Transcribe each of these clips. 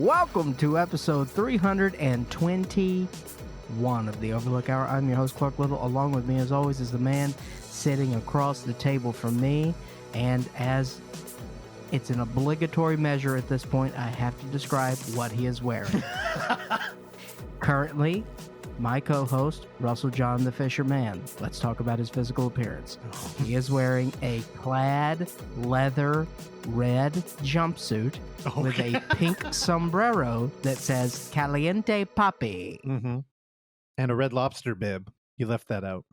Welcome to episode 321 of the Overlook Hour. I'm your host, Clark Little. Along with me, as always, is the man sitting across the table from me. And as it's an obligatory measure at this point, I have to describe what he is wearing. Currently, my co-host, Russell John the Fisherman. Let's talk about his physical appearance. He is wearing a plaid leather red jumpsuit with a pink sombrero that says Caliente Papi. Mm-hmm. And a Red Lobster bib. You left that out.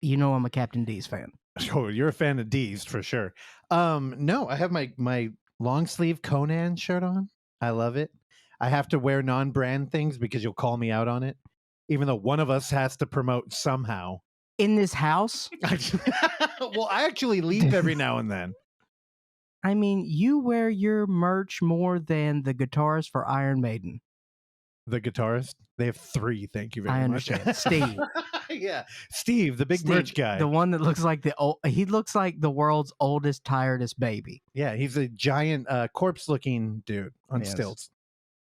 You know I'm a Captain D's fan. Oh, you're a fan of D's for sure. No, I have my long sleeve Conan shirt on. I love it. I have to wear non-brand things because you'll call me out on it. Even though one of us has to promote somehow. In this house? Well, I actually leave every now and then. I mean, you wear your merch more than the guitarist for Iron Maiden. The guitarist? They have 3, thank you very much. I understand. Steve. Yeah. Steve, the big merch guy. The one that looks like he looks like the world's oldest, tiredest baby. Yeah, he's a giant corpse-looking dude on stilts.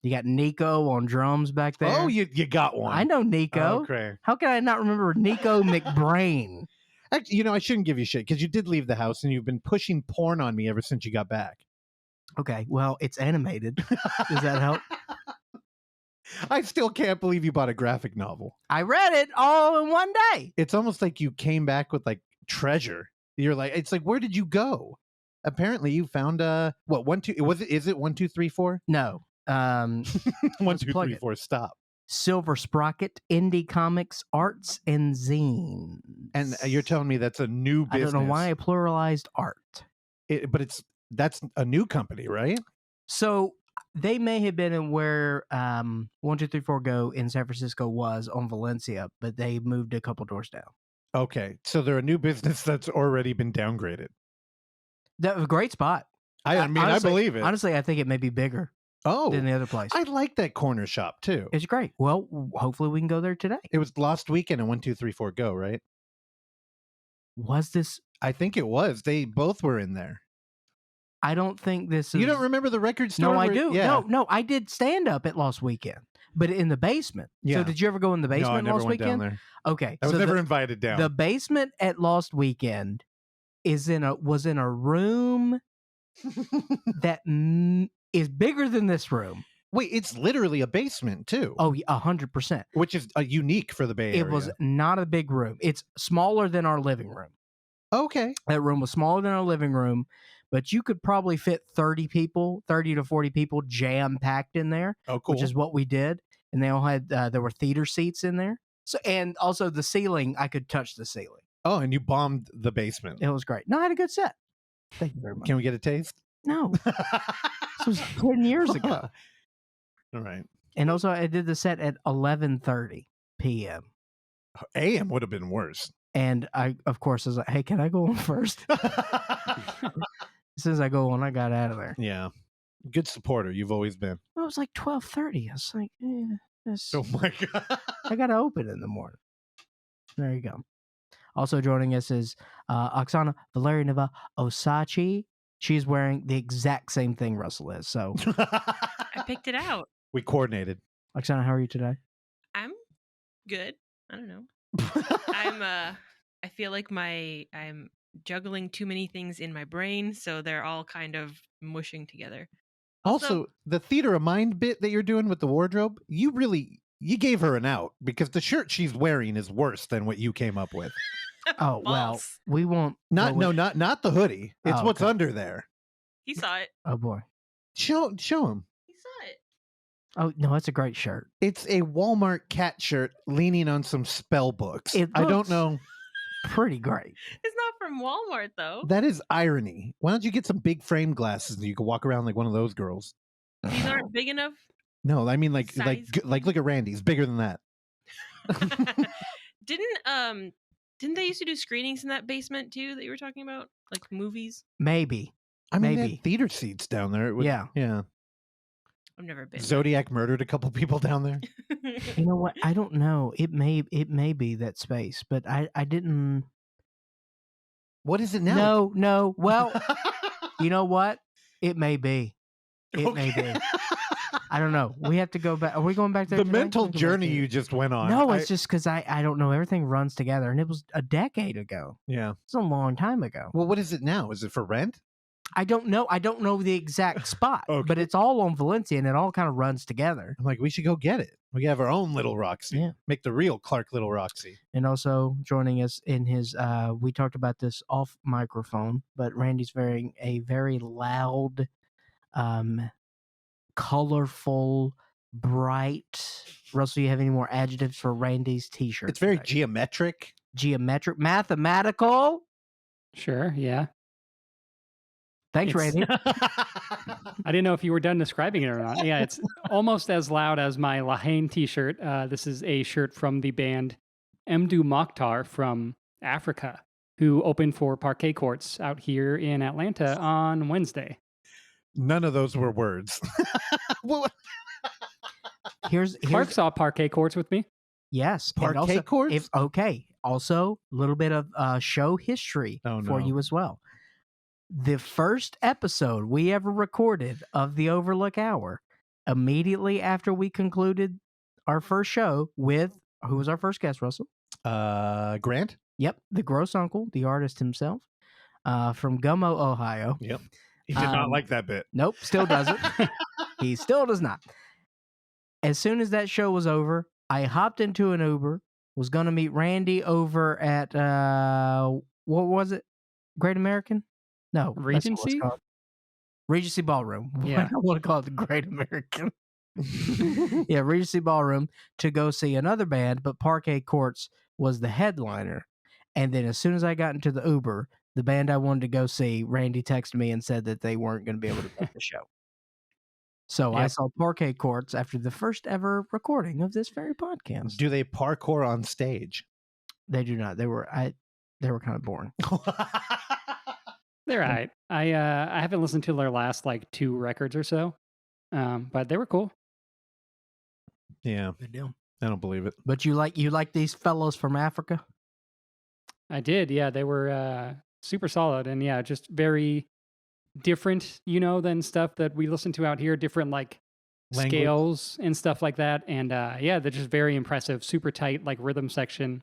You got Nico on drums back there. Oh, you got one. I know Nico. Okay. How can I not remember Nico McBrain? Actually, I shouldn't give you shit because you did leave the house and you've been pushing porn on me ever since you got back. Okay, well, it's animated. Does that help? I still can't believe you bought a graphic novel. I read it all in one day. It's almost like you came back with like treasure. You're like, it's like, where did you go? Apparently, you found is it 1, 2, 3, 4? No. 1, 2, 3, 4. Stop. Silver Sprocket, Indie Comics, Arts, and Zines. And you're telling me that's a new business. I don't know why I pluralized art. But that's a new company, right? So they may have been in where 1, 2, 3, 4 Go in San Francisco was on Valencia, but they moved a couple doors down. Okay, so they're a new business that's already been downgraded. That was a great spot. I mean, honestly, I believe it. Honestly, I think it may be bigger. Than the other place. I like that corner shop too. It's great. Well, hopefully we can go there today. It was last weekend at 1, 2, 3, 4 Go, right? Was this? I think it was. They both were in there. I don't think this is... You don't remember the record store? No, I do. Yeah. No, I did stand up at Lost Weekend, but in the basement. Yeah. So did you ever go in the basement no, I never Lost went Weekend? Down there. Okay. I was never invited down. The basement at Lost Weekend was in a room that is bigger than this room. Wait, it's literally a basement too. Oh, 100%. Which is unique for the Bay Area. It was not a big room. It's smaller than our living room. Okay. That room was smaller than our living room, but you could probably fit 30 to 40 people jam-packed in there. Oh, cool. Which is what we did. And they all had, there were theater seats in there. So, and also the ceiling, I could touch the ceiling. Oh, and you bombed the basement. It was great. No, I had a good set. Thank you very much. Can we get a taste? No. This was 10 years ago. All right. And also, I did the set at 11:30 p.m. AM would have been worse. And I, of course, was like, hey, can I go on first? As soon as I go on, I got out of there. Yeah. Good supporter. You've always been. Well, it was like 12:30. I was like, oh my God. I got to open in the morning. There you go. Also joining us is Oksana Valerianova Osachi. She's wearing the exact same thing Russell is. So I picked it out. We coordinated. Oksana, how are you today? I'm good. I don't know. I feel like I'm juggling too many things in my brain, so they're all kind of mushing together. Also, the theater of mind bit that you're doing with the wardrobe, you gave her an out because the shirt she's wearing is worse than what you came up with. Oh, well, we won't. Not the hoodie. It's what's under there. He saw it. Oh boy. Show him. He saw it. Oh, no, it's a great shirt. It's a Walmart cat shirt leaning on some spell books. I don't know. Pretty great. It's not from Walmart though. That is irony. Why don't you get some big frame glasses and you can walk around like one of those girls? These aren't big enough. No, I mean like look at Randy's bigger than that. Didn't they used to do screenings in that basement too that you were talking about? Like movies? Maybe. I mean, maybe. they had theater seats down there. Yeah. I've never been. Zodiac murdered a couple people down there. You know what? I don't know. It may be that space, but I didn't. What is it now? No. Well, you know what? It may be. It may be. I don't know. We have to go back. Are we going back there? The today? mental We can go back journey there. you just went on. No, it's just because I don't know. Everything runs together, and it was a decade ago. Yeah. It's a long time ago. Well, what is it now? Is it for rent? I don't know. I don't know the exact spot, Okay. but it's all on Valencia, and it all kind of runs together. I'm like, we should go get it. We have our own Little Roxy. Yeah. Make the real Clark Little Roxy. And also joining us in his, we talked about this off microphone, but Randy's wearing a very loud, colorful, bright. Russell, you have any more adjectives for Randy's t-shirt? It's very today? geometric. Geometric, mathematical. Sure, yeah. Thanks, It's- Randy. I didn't know if you were done describing it or not. Yeah, it's almost as loud as my Lahane t-shirt. This is a shirt from the band Mdu Mokhtar from Africa, who opened for Parquet Courts out here in Atlanta on Wednesday. None of those were words. Well, Here's Clark saw Parquet Courts with me. yes, and Parquet also, courts? Also a little bit of show history Oh, for no. you as well. The first episode we ever recorded of the Overlook Hour, immediately after we concluded our first show with who was our first guest, Russell? Grant? Yep, the gross uncle, the artist himself, from Gummo, Ohio. Yep. He did not Um, like that bit. Nope, still doesn't. He still does not. As soon as that show was over, I hopped into an Uber, was going to meet Randy over at, what was it? Great American? No. that's not what it's Regency? called. Regency Ballroom. Yeah. I don't want to call it the Great American. Yeah, Regency Ballroom to go see another band, but Parquet Courts was the headliner. And then as soon as I got into the Uber, the band I wanted to go see, Randy texted me and said that they weren't going to be able to make the show. So I Yep. saw Parquet Courts after the first ever recording of this very podcast. Do they parkour on stage? They do not. They were kind of boring. They're all right. I haven't listened to their last like 2 records or so, but they were cool. Yeah, Good deal. I don't believe it. But you like these fellows from Africa? I did, yeah. They were super solid, and yeah, just very different, than stuff that we listen to out here. Different like Language. scales and stuff like that, and yeah, they're just very impressive. Super tight like rhythm section,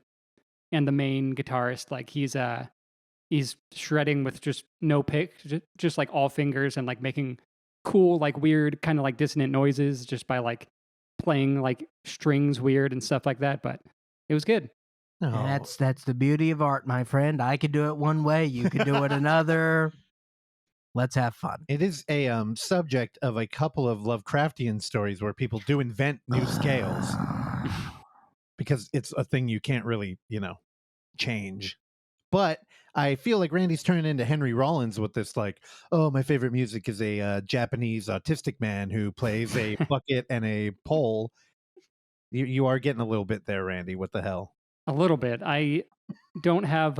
and the main guitarist, like he's shredding with just no pick, just like all fingers, and like making cool like weird kind of like dissonant noises just by like playing like strings weird and stuff like that. But it was good. No. And that's the beauty of art, my friend. I could do it one way, you could do it another. Let's have fun. It is a subject of a couple of Lovecraftian stories where people do invent new scales because it's a thing you can't really, change. But I feel like Randy's turning into Henry Rollins with this, like, oh, my favorite music is a Japanese autistic man who plays a bucket and a pole. You are getting a little bit there, Randy. What the hell? A little bit. I don't have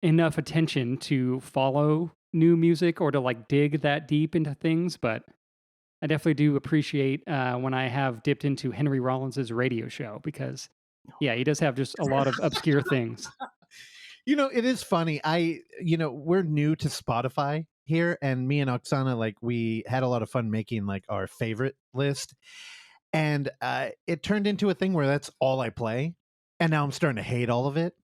enough attention to follow new music or to like dig that deep into things, but I definitely do appreciate when I have dipped into Henry Rollins's radio show because, yeah, he does have just a lot of obscure things. It is funny. We're new to Spotify here, and me and Oksana, like, we had a lot of fun making like our favorite list, and it turned into a thing where that's all I play, and now I'm starting to hate all of it.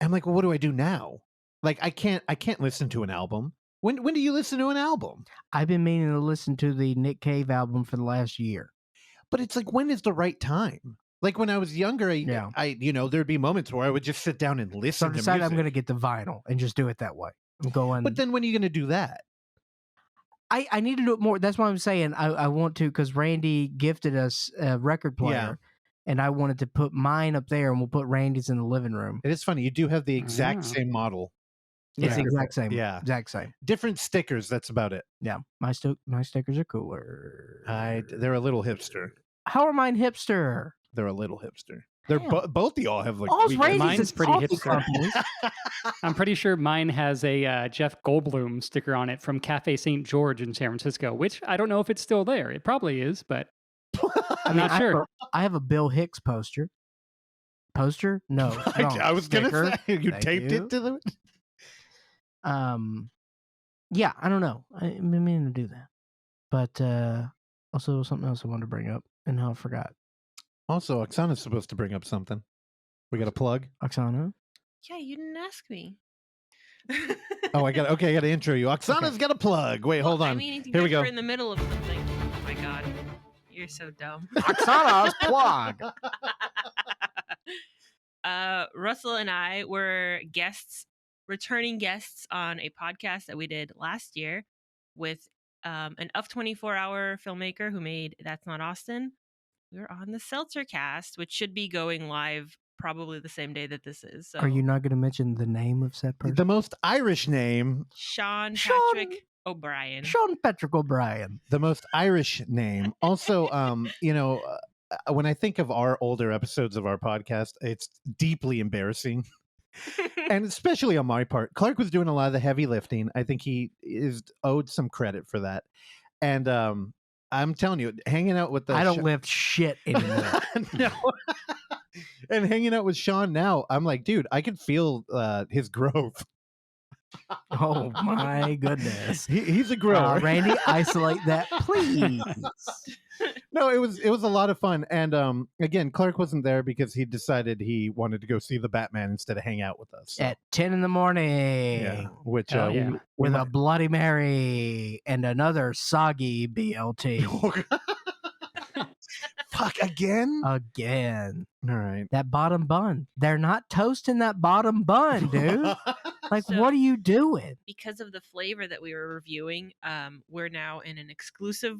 I'm like, well, what do I do now? Like, I can't listen to an album. When do you listen to an album? I've been meaning to listen to the Nick Cave album for the last year. But it's like, when is the right time? Like when I was younger, I there'd be moments where I would just sit down and So listen I to decided music. I'm going to get the vinyl and just do it that way. I'm going. But then when are you going to do that? I need to do it more. That's why I'm saying I want to, because Randy gifted us a record player, and I wanted to put mine up there, and we'll put Randy's in the living room. It is funny. You do have the exact Ah. same model. It's the Yeah. exact same. Yeah. Exact same. Different stickers. That's about it. Yeah. My stickers are cooler. They're a little hipster. How are mine hipster? They're a little hipster. They're Damn. both of y'all have like All's weekends. Randy's Mine's is pretty coffee hipster. companies. I'm pretty sure mine has a Jeff Goldblum sticker on it from Cafe St. George in San Francisco, which I don't know if it's still there. It probably is, but I'm not sure. I have a Bill Hicks poster. Poster? No. wrong. I was going Sticker. to say you Thank taped you. it to the. Yeah, I don't know. I've been meaning to do that. But Also, something else I wanted to bring up, and now I forgot. Also, Oksana's supposed to bring up something. We got a plug. Oksana? Yeah, you didn't ask me. Oh, I got to intro you. Oksana's got a plug. Wait, hold on. I mean, you Here we guys go. were in the middle of something. Oh my god, you're so dumb. Oksana's plug. Russell and I were returning guests on a podcast that we did last year with an Up 24-hour filmmaker who made That's Not Austin. We were on the Seltzer Cast, which should be going live probably the same day that this is. So. Are you not going to mention the name of said person? The most Irish name. Sean Sean- Patrick O'Brien. Sean Patrick O'Brien. The most Irish name. Also, when I think of our older episodes of our podcast, it's deeply embarrassing. And especially on my part. Clark was doing a lot of the heavy lifting. I think he is owed some credit for that. And I'm telling you, hanging out with the I don't lift shit anymore. No. And hanging out with Sean now, I'm like, dude, I can feel his growth. Oh my goodness. He's a grower. Randy, isolate that, please. No, it was a lot of fun. And again, Clark wasn't there because he decided he wanted to go see the Batman instead of hang out with us. So, At 10 in the morning. yeah, which Hell yeah. With a Bloody Mary and another soggy BLT. Fuck again. Again. All right. That bottom bun. They're not toasting that bottom bun, dude. Like, So- what are you doing? Because of the flavor that we were reviewing, we're now in an exclusive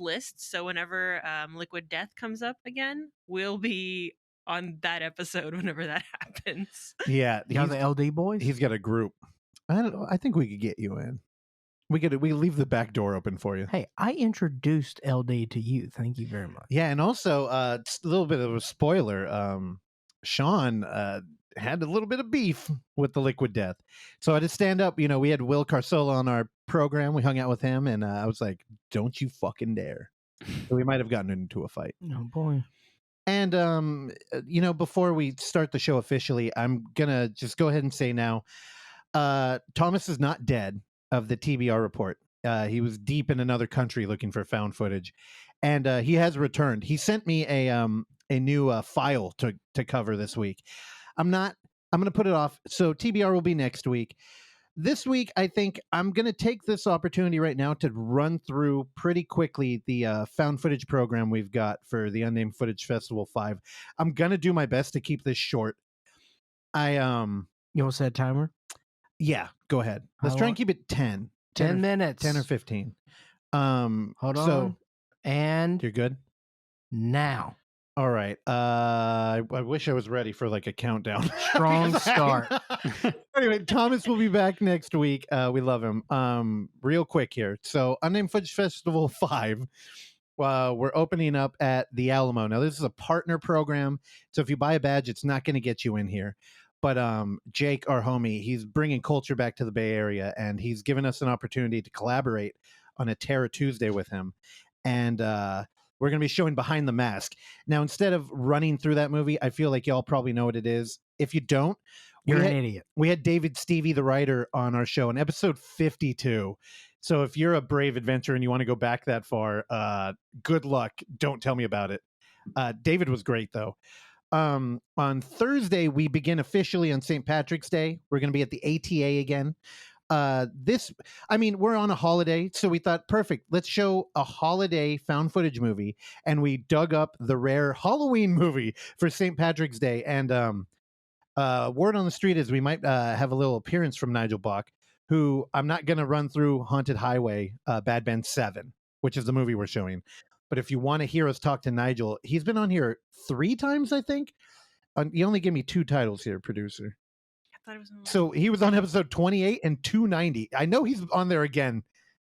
list. So whenever Liquid Death comes up again, we'll be on that episode whenever that happens. Yeah, You know the LD boys? he's got a group. I don't know. I think we could get you in. We leave the back door open for you. Hey, I introduced LD to you. Thank you very much. Yeah, and also just a little bit of a spoiler. Sean had a little bit of beef with the Liquid Death, so I had to stand up. You know, we had Will Carsola on our program. We hung out with him, and I was like, "Don't you fucking dare!" So we might have gotten into a fight. Oh boy. And before we start the show officially, I'm gonna just go ahead and say now, Thomas is not dead. Of the TBR report. He was deep in another country looking for found footage, and he has returned. He sent me a new file to cover this week. I'm going to put it off. So TBR will be next week. This week, I think I'm going to take this opportunity right now to run through pretty quickly the found footage program we've got for the Unnamed Footage Festival 5. I'm going to do my best to keep this short. You want to set a timer? Yeah, go ahead. Let's How try long? and keep it 10. 10 minutes. 10 or 15. Hold on. So And you're good? now. All right. I wish I was ready for like a countdown. Strong start. Anyway, Thomas will be back next week. We love him. Real quick here. So Unnamed Footage Festival 5. We're opening up at the Alamo. Now, this is a partner program. So if you buy a badge, it's not going to get you in here. But Jake, our homie, he's bringing culture back to the Bay Area, and he's given us an opportunity to collaborate on a Terror Tuesday with him. And we're going to be showing Behind the Mask. Now, instead of running through that movie, I feel like y'all probably know what it is. If you don't, You're an idiot. we had David Stevie, the writer, on our show in episode 52. So if you're a brave adventurer and you want to go back that far, good luck. Don't tell me about it. David was great, though. On Thursday, we begin officially on St. Patrick's Day. We're going to be at the ATA again. We're on a holiday, so we thought, perfect, let's show a holiday found footage movie. And we dug up the rare Halloween movie for St. Patrick's Day. And word on the street is we might have a little appearance from Nigel Bach, who I'm not going to run through Haunted Highway, Bad Band 7, which is the movie we're showing. But if you want to hear us talk to Nigel, he's been on here 3 times, I think. You only give me 2 titles here, producer. I thought it was on So he was on episode 28 and 290. I know he's on there again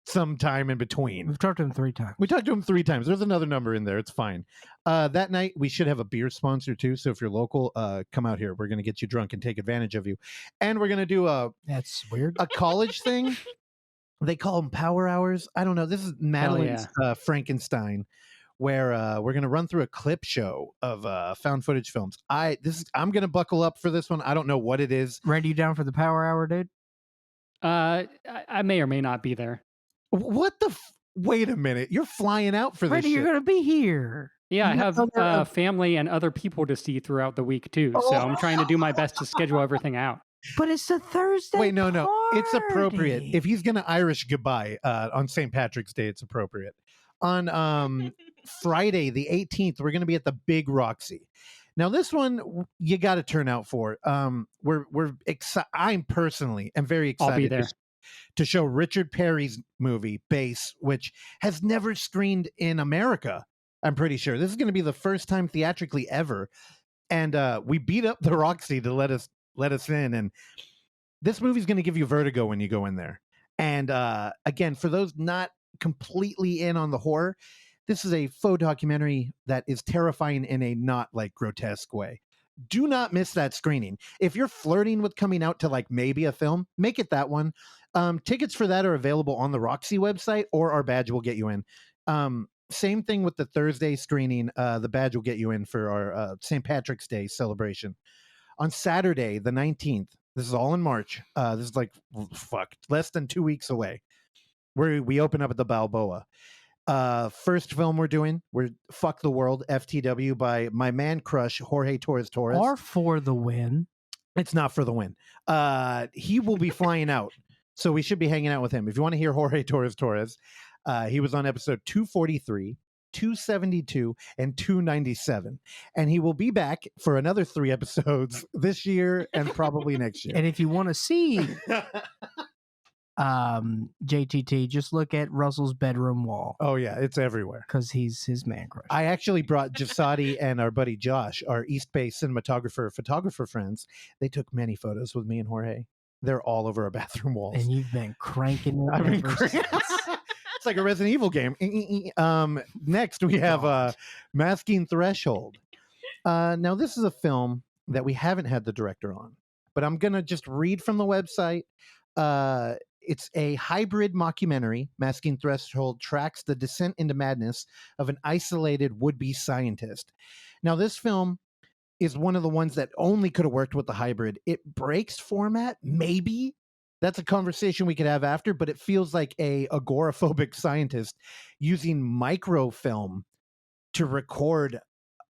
sometime in between. We've talked to him 3 times. We talked to him 3 times. There's another number in there. It's fine. That night, we should have a beer sponsor, too. So if you're local, come out here. We're going to get you drunk and take advantage of you. And we're going to do That's weird. a college thing. They call them power hours. I don't know. This is Madeline's Frankenstein, where we're going to run through a clip show of found footage films. I'm going to buckle up for this one. I don't know what it is. Randy, you down for the power hour, dude? I may or may not be there. What the? Wait a minute. You're flying out for this Freddie, shit. you're going to be here. Yeah, I You have other- family and other people to see throughout the week too. So Oh. I'm trying to do my best to schedule everything out. But it's a Thursday. Wait, no. It's appropriate. party. If he's going to Irish goodbye on St. Patrick's Day, it's appropriate. On Friday, the 18th, we're going to be at the Big Roxy. Now, this one you got to turn out for. We're excited. I'm personally am very excited. I'll be there. To show Richard Perry's movie Base, which has never screened in America. I'm pretty sure this is going to be the first time theatrically ever, and we beat up the Roxy to let us in. And this movie's going to give you vertigo when you go in there. And again, for those not completely in on the horror, this is a faux documentary that is terrifying in a not like grotesque way. Do not miss that screening. If you're flirting with coming out to like maybe a film, make it that one. Tickets for that are available on the Roxy website, or our badge will get you in. Same thing with the Thursday screening. The badge will get you in for our St. Patrick's Day celebration. On Saturday, the 19th, this is all in March. This is like, less than 2 weeks away. We open up at the Balboa. First film we're Fuck the World, FTW, by my man crush, Jorge Torres. Or for the win. It's not for the win. He will be flying out. So we should be hanging out with him. If you want to hear Jorge Torres, he was on episode 243, 272, and 297. And he will be back for another 3 episodes this year and probably next year. And if you want to see JTT, just look at Russell's bedroom wall. Oh, yeah, it's everywhere. Because he's his man crush. I actually brought Jasadi and our buddy Josh, our East Bay photographer friends. They took many photos with me and Jorge. They're all over our bathroom walls. And you've been cranking it I've been ever since. It's like a Resident Evil game. Next, we have Masking Threshold. Now, this is a film that we haven't had the director on, but I'm going to just read from the website. It's a hybrid mockumentary. Masking Threshold tracks the descent into madness of an isolated would-be scientist. Now, this film is one of the ones that only could have worked with the hybrid. It breaks format, maybe. That's a conversation we could have after, but it feels like a agoraphobic scientist using microfilm to record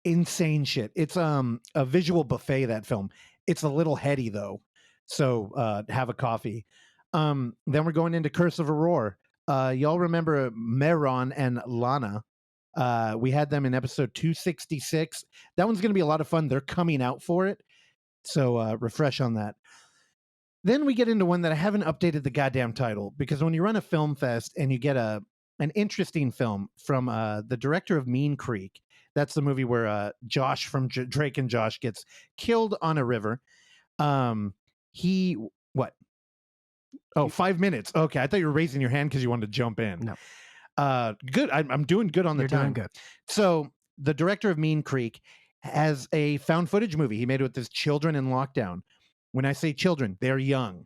insane shit. It's a visual buffet, that film. It's a little heady, though. So have a coffee. Then we're going into Curse of Aurora. Y'all remember Meron and Lana? We had them in episode 266. That one's going to be a lot of fun. They're coming out for it. So refresh on that. Then we get into one that I haven't updated the goddamn title, because when you run a film fest and you get an interesting film from the director of Mean Creek, that's the movie where Josh from Drake and Josh gets killed on a river. What? Oh, 5 minutes. Okay, I thought you were raising your hand because you wanted to jump in. No. Good. I'm doing good on the You're time. doing good. So the director of Mean Creek has a found footage movie he made with his children in lockdown. When I say children, they're young.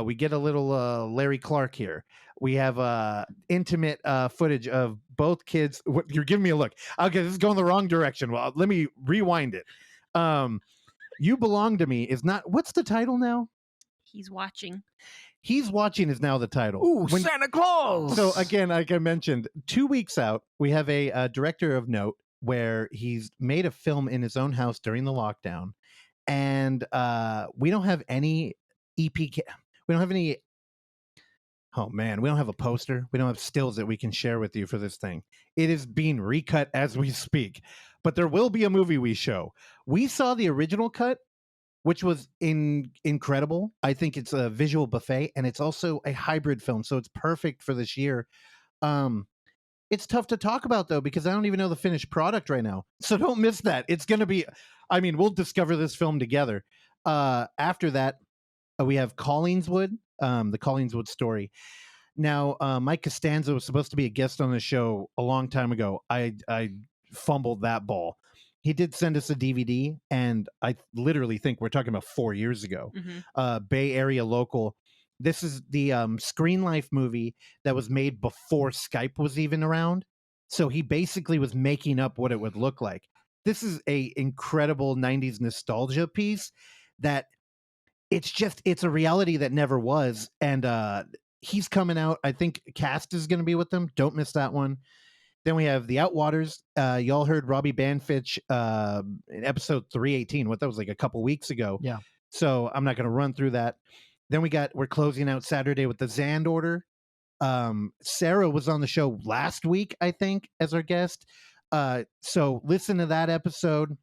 We get a little Larry Clark here. We have intimate footage of both kids. You're giving me a look. Okay, this is going the wrong direction. Well, let me rewind it. You Belong to Me is not. What's the title now? He's watching. He's Watching is now the title. Ooh, Santa Claus! So again, like I mentioned, 2 weeks out, we have a director of note where he's made a film in his own house during the lockdown. And we don't have any we don't have any. Oh man, we don't have a poster. We don't have stills that we can share with you for this thing. It is being recut as we speak, but there will be a movie we show. We saw the original cut, which was incredible. I think it's a visual buffet, and it's also a hybrid film, so it's perfect for this year. It's tough to talk about, though, because I don't even know the finished product right now. So don't miss that. It's going to be, I mean, we'll discover this film together. After that, we have Collingswood, the Collingswood story. Now, Mike Costanza was supposed to be a guest on the show a long time ago. I fumbled that ball. He did send us a DVD, and I literally think we're talking about 4 years ago. Mm-hmm. Bay Area local. This is the Screen Life movie that was made before Skype was even around. So he basically was making up what it would look like. This is a incredible 90s nostalgia piece that it's a reality that never was. And He's coming out. I think Cast is going to be with them. Don't miss that one. Then we have the Outwaters. Y'all heard Robbie Banfitch in episode 318. What that was like a couple weeks ago. Yeah. So I'm not going to run through that. Then we're closing out Saturday with the Zand Order. Sarah was on the show last week, I think, as our guest. So listen to that episode.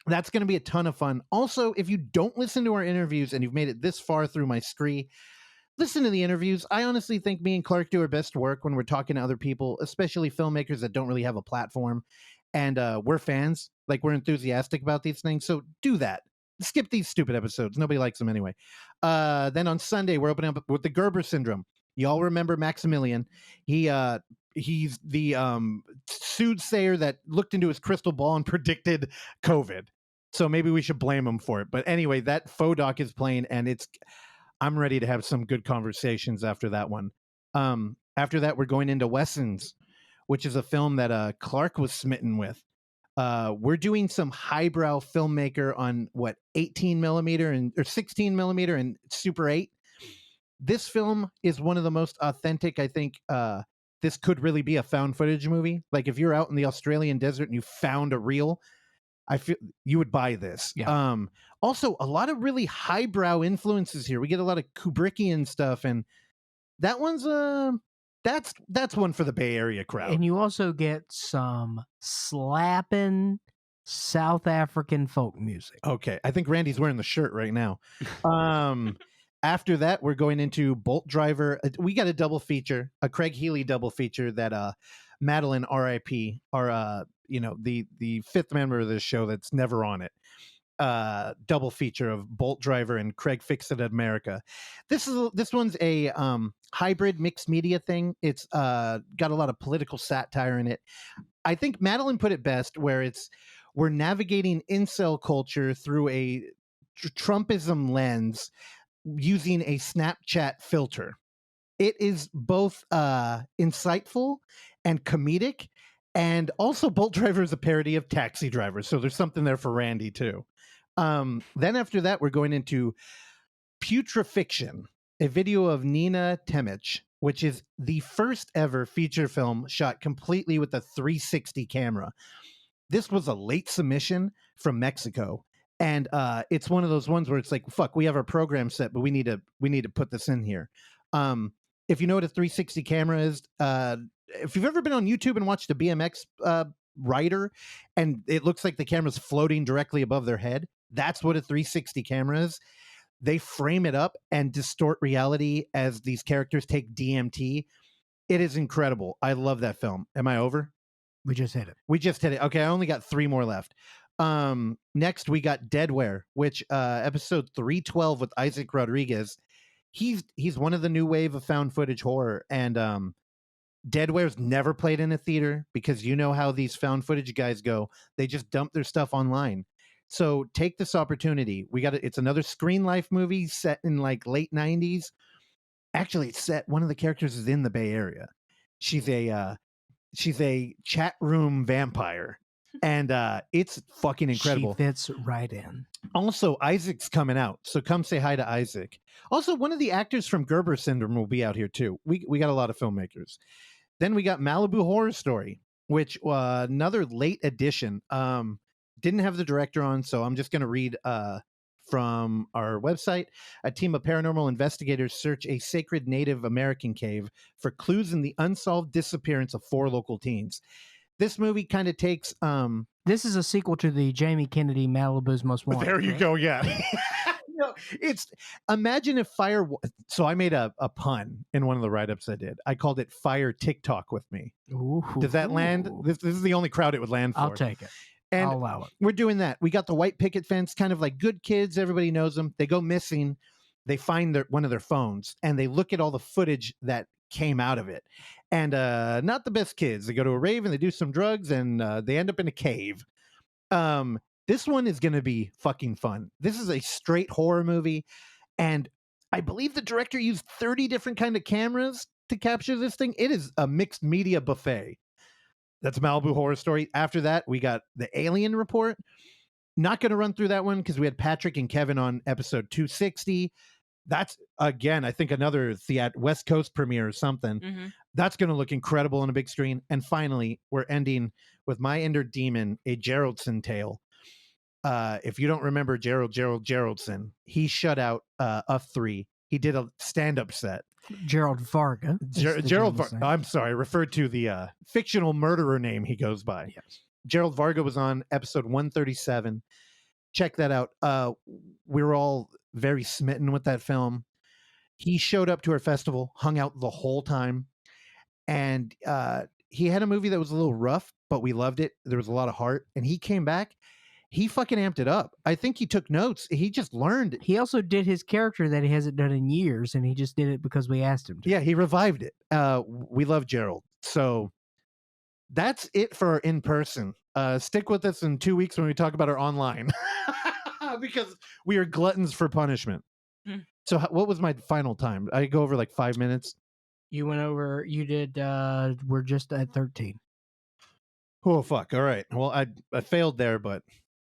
That's going to be a ton of fun. Also, if you don't listen to our interviews and you've made it this far through my scree, listen to the interviews. I honestly think me and Clark do our best work when we're talking to other people, especially filmmakers that don't really have a platform. And we're fans. Like, we're enthusiastic about these things. So do that. Skip these stupid episodes. Nobody likes them anyway. Then on Sunday, we're opening up with the Gerber syndrome. Y'all remember Maximilian. He's the soothsayer that looked into his crystal ball and predicted COVID. So maybe we should blame him for it. But anyway, that faux doc is playing, and I'm ready to have some good conversations after that one. After that, we're going into Wessons, which is a film that Clark was smitten with. We're doing some highbrow filmmaker on 18 millimeter or 16 millimeter and Super 8. This film is one of the most authentic. I think this could really be a found footage movie. Like, if you're out in the Australian desert and you found a reel, I feel you would buy this. Yeah. Also, a lot of really highbrow influences here. We get a lot of Kubrickian stuff, and that one's that's one for the Bay Area crowd. And you also get some slapping South African folk music. Okay, I think Randy's wearing the shirt right now. After that, we're going into Bolt Driver. We got a double feature, a Craig Healy double feature that Madeline R.I.P. or the fifth member of this show that's never on it. Double feature of Bolt Driver and Craig Fix It America. This one's a hybrid mixed media thing. It's got a lot of political satire in it. I think Madeline put it best, where we're navigating incel culture through a Trumpism lens using a Snapchat filter. It is both insightful and comedic, and also Bolt Driver is a parody of Taxi Driver, so there's something there for Randy too. Then after that, we're going into Putrefaction, a video of Nina Temich, which is the first ever feature film shot completely with a 360 camera. This was a late submission from Mexico. And it's one of those ones where it's like, fuck, we have our program set, but we need to put this in here. If you know what a 360 camera is, if you've ever been on YouTube and watched a BMX rider and it looks like the camera's floating directly above their head, that's what a 360 camera is. They frame it up and distort reality as these characters take DMT. It is incredible. I love that film. Am I over? We just hit it. Okay, I only got 3 more left. Next we got Deadware, which episode 312 with Isaac Rodriguez. He's one of the new wave of found footage horror, and Deadware's never played in a theater because you know how these found footage guys go. They just dump their stuff online. So take this opportunity. It's another Screen Life movie set in like late 90s. Actually, it's set, one of the characters is in the Bay Area. She's a chat room vampire. And it's fucking incredible. She fits right in. Also, Isaac's coming out, so come say hi to Isaac. Also, one of the actors from Gerber Syndrome will be out here too. We got a lot of filmmakers. Then we got Malibu Horror Story, which another late edition. Didn't have the director on, so I'm just going to read from our website. A team of paranormal investigators search a sacred Native American cave for clues in the unsolved disappearance of 4 local teens. This movie kind of takes This is a sequel to the Jamie Kennedy Malibu's Most Wanted. There you go, yeah. It's imagine if fire. So I made a pun in one of the write-ups I did. I called it "Fire TikTok with me." Ooh, Does that land? This is the only crowd it would land for. I'll take it. And I'll allow it. We're doing that. We got the white picket fence, kind of like Good Kids. Everybody knows them. They go missing. They find one of their phones, and they look at all the footage that came out of it. And not the best kids. They go to a rave and they do some drugs, and they end up in a cave. This one is going to be fucking fun. This is a straight horror movie, and I believe the director used 30 different kind of cameras to capture this thing. It is a mixed media buffet. That's Malibu Horror Story. After that, we got The Alien Report. Not going to run through that one because we had Patrick and Kevin on episode 260. That's, again, I think another West Coast premiere or something. Mhm. That's going to look incredible on a big screen. And finally, we're ending with My Inner Demon, a Geraldson tale. If you don't remember Geraldson, he shut out Us 3. He did a stand-up set. Gerald Varga. I'm sorry, I referred to the fictional murderer name he goes by. Yes. Gerald Varga was on episode 137. Check that out. We were all very smitten with that film. He showed up to our festival, hung out the whole time, and he had a movie that was a little rough, but we loved it. There was a lot of heart, and he came back. He fucking amped it up. I think he took notes. He just learned. He also did his character that he hasn't done in years, and he just did it because we asked him to. Yeah, he revived it. We love Gerald. So that's it for our in-person. Stick with us in 2 weeks when we talk about our online. Because we are gluttons for punishment. So what was my final time? I go over like 5 minutes. You went over, you did, we're just at 13. Oh, fuck. All right. Well, I failed there, but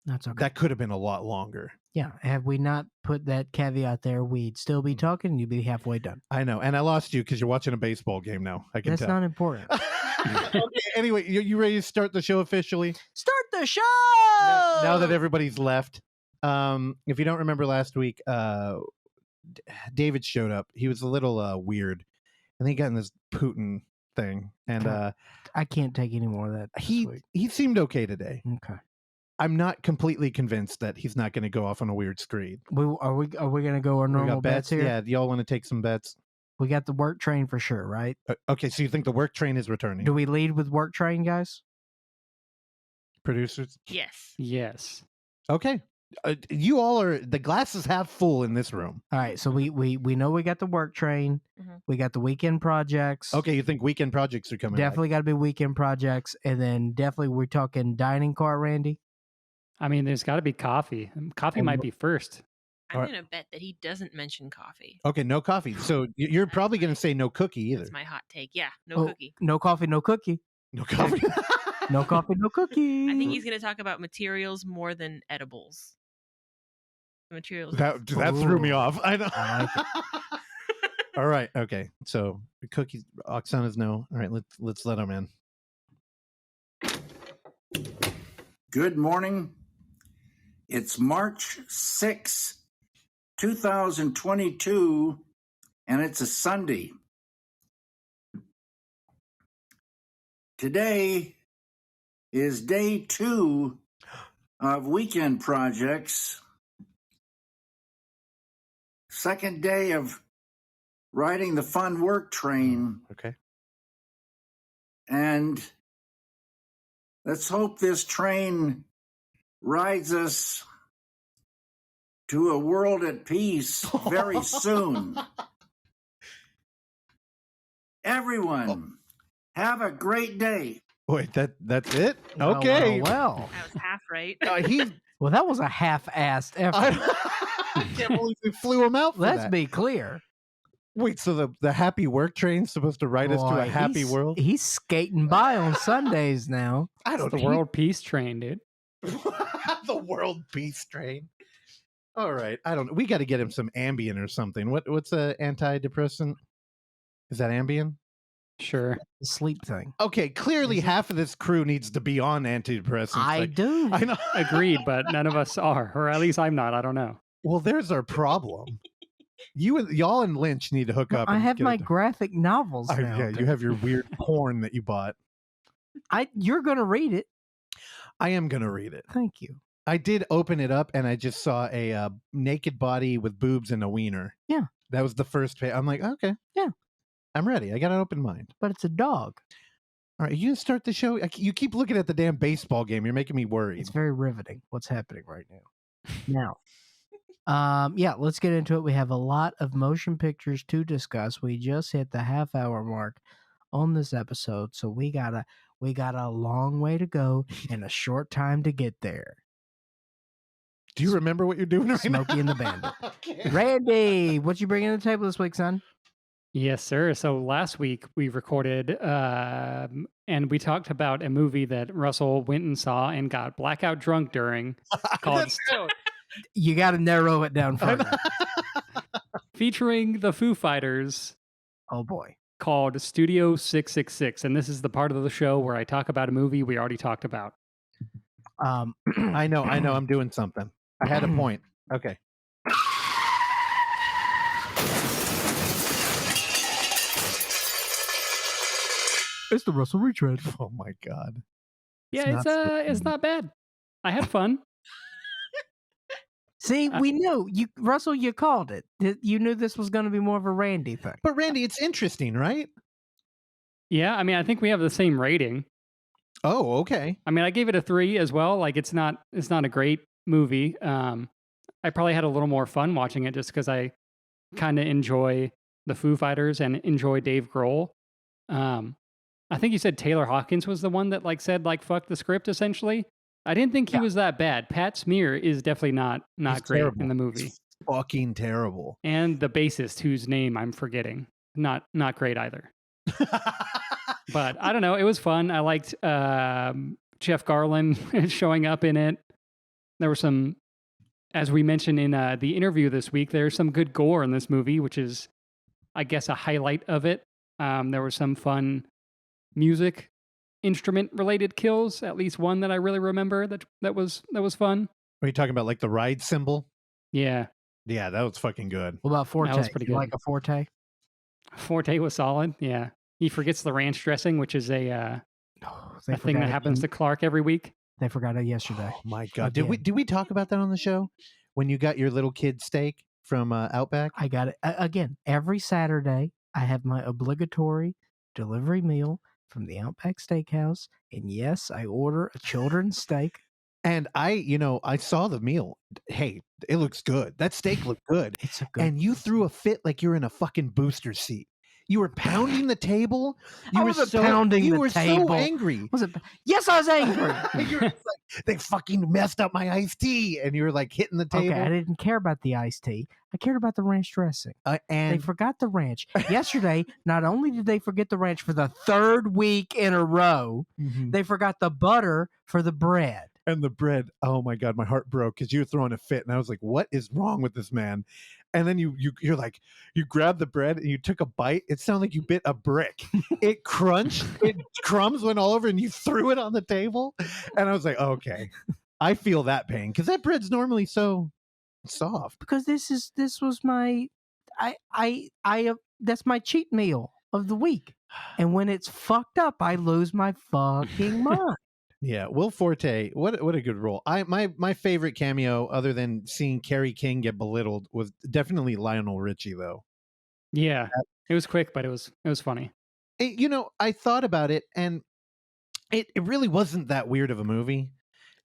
That's okay. that could have been a lot longer. Yeah. Had we not put that caveat there, we'd still be talking and you'd be halfway done. I know. And I lost you because you're watching a baseball game now. I can That's tell. not important. Okay. Anyway, you ready to start the show officially? Start the show! Now that everybody's left. If you don't remember last week, David showed up. He was a little weird. And he got in this Putin thing. And I can't take any more of that. he seemed okay today. Okay. I'm not completely convinced that he's not going to go off on a weird screed. Are we going to go our We normal got bets here? Yeah, y'all want to take some bets? We got the work train for sure, right? Okay, so you think the work train is returning? Do we lead with work train, guys? Producers? Yes. Yes. Okay. You all are, the glass is half full in this room. All right, so we know we got the work train. Mhm. We got the weekend projects. Okay, you think weekend projects are coming back? Definitely got to be weekend projects. And then definitely we're talking dining car, Randy. I mean, there's got to be coffee. Coffee might be first. I'm All right. going to bet that he doesn't mention coffee. Okay, no coffee. So you're probably going to say no cookie either. That's my hot take. Yeah, no Oh, cookie. No coffee, no cookie. No coffee? No coffee, no cookie. I think he's going to talk about materials more than edibles. Materials. That threw me Ooh. off. I know. I like All right. Okay. So the cookies, Oksana's no. All right. Let's let him in. Good morning. It's March 6, 2022, and it's a Sunday. Today is day 2 of weekend projects. Second day of riding the fun work train. Okay. And let's hope this train rides us to a world at peace very soon. Everyone, have a great day. Wait, that's it? Well, Okay. Well. That was half right. Well, that was a half-assed effort. I can't believe we flew him out for Let's that. be clear. Wait, so the happy work train's supposed to ride us to Boy, a happy world? He's skating by on Sundays now. I It's don't the know. world peace train, dude. The world peace train. All right. I don't know. We got to get him some Ambien or something. What's a antidepressant? Is that Ambien? Sure. The sleep thing. Okay, clearly Is it? half of this crew needs to be on antidepressants. I do. I know. Agreed, but none of us are, or at least I'm not. I don't know. Well, there's our problem. Y'all and Lynch need to hook up. I and have get my it- graphic novels now. Yeah, you have your weird porn that you bought. You're going to read it. I am gonna read it. Thank you. I did open it up and I just saw a naked body with boobs and a wiener. Yeah. That was the first page. I'm like, okay. Yeah. I'm ready. I got an open mind. But it's a dog. All right, you gonna start the show? You keep looking at the damn baseball game. You're making me worried. It's very riveting what's happening right now. Yeah, let's get into it. We have a lot of motion pictures to discuss. We just hit the half-hour mark on this episode, so we got a long way to go and a short time to get there. Do you remember what you're doing right now? Smokey and the Bandit. Okay. Randy, what you bringing to the table this week, son? Yes, sir. So last week we recorded and we talked about a movie that Russell went and saw and got blackout drunk during called That's true. You got to narrow it down further. featuring the Foo Fighters Oh boy. called Studio 666. And this is the part of the show where I talk about a movie we already talked about. I know. I'm doing something. I had a point. Okay. It's the Russell retread. Oh my God. Yeah, it's not bad. I had fun. See, we knew you, Russell. You called it. You knew this was going to be more of a Randy thing. But Randy, it's interesting, right? Yeah, I mean, I think we have the same rating. Oh, okay. I mean, I gave it a 3 as well. Like, it's not a great movie. I probably had a little more fun watching it just because I kind of enjoy the Foo Fighters and enjoy Dave Grohl. I think you said Taylor Hawkins was the one that said fuck the script essentially. I didn't think he was that bad. Pat Smear is definitely not He's great terrible. in the movie. He's fucking terrible. And the bassist, whose name I'm forgetting, not great either. But I don't know. It was fun. I liked Jeff Garland showing up in it. There was some, as we mentioned in the interview this week, there's some good gore in this movie, which is, I guess, a highlight of it. There was some fun music instrument related kills, at least one that I really remember that was fun. Are you talking about the ride cymbal? Yeah. Yeah, that was fucking good. What about Forte? That was pretty You good. like a Forte? Forte was solid. Yeah. He forgets the ranch dressing, which is a thing that happens to Clark every week. They forgot it yesterday. Oh my God. Did we talk about that on the show? When you got your little kid steak from Outback? I got it. Again, every Saturday, I have my obligatory delivery meal from the Outback Steakhouse. And yes, I order a children's steak. And I saw the meal. Hey, it looks good. That steak looked good. It's a good. And you threw a fit like you're in a fucking booster seat. You were pounding the table. You I were wasn't so pounding you the were table. so angry. Was it? Yes, I was angry. You were just like, they fucking messed up my iced tea, and you were hitting the table. Okay, I didn't care about the iced tea. I cared about the ranch dressing. They And forgot the ranch. Yesterday, not only did they forget the ranch for the third week in a row, they forgot the butter for the bread. And the bread, oh my God, my heart broke because you were throwing a fit. And I was like, what is wrong with this man? And then you're like, you grabbed the bread and you took a bite. It sounded like you bit a brick. It crunched, crumbs went all over and you threw it on the table. And I was like, okay, I feel that pain because that bread's normally so soft. Because this was my, that's my cheat meal of the week. And when it's fucked up, I lose my fucking mind. Yeah, Will Forte, what a good role. My favorite cameo, other than seeing Carrie King get belittled, was definitely Lionel Richie, though. Yeah, it was quick, but it was funny. I thought about it, and it really wasn't that weird of a movie.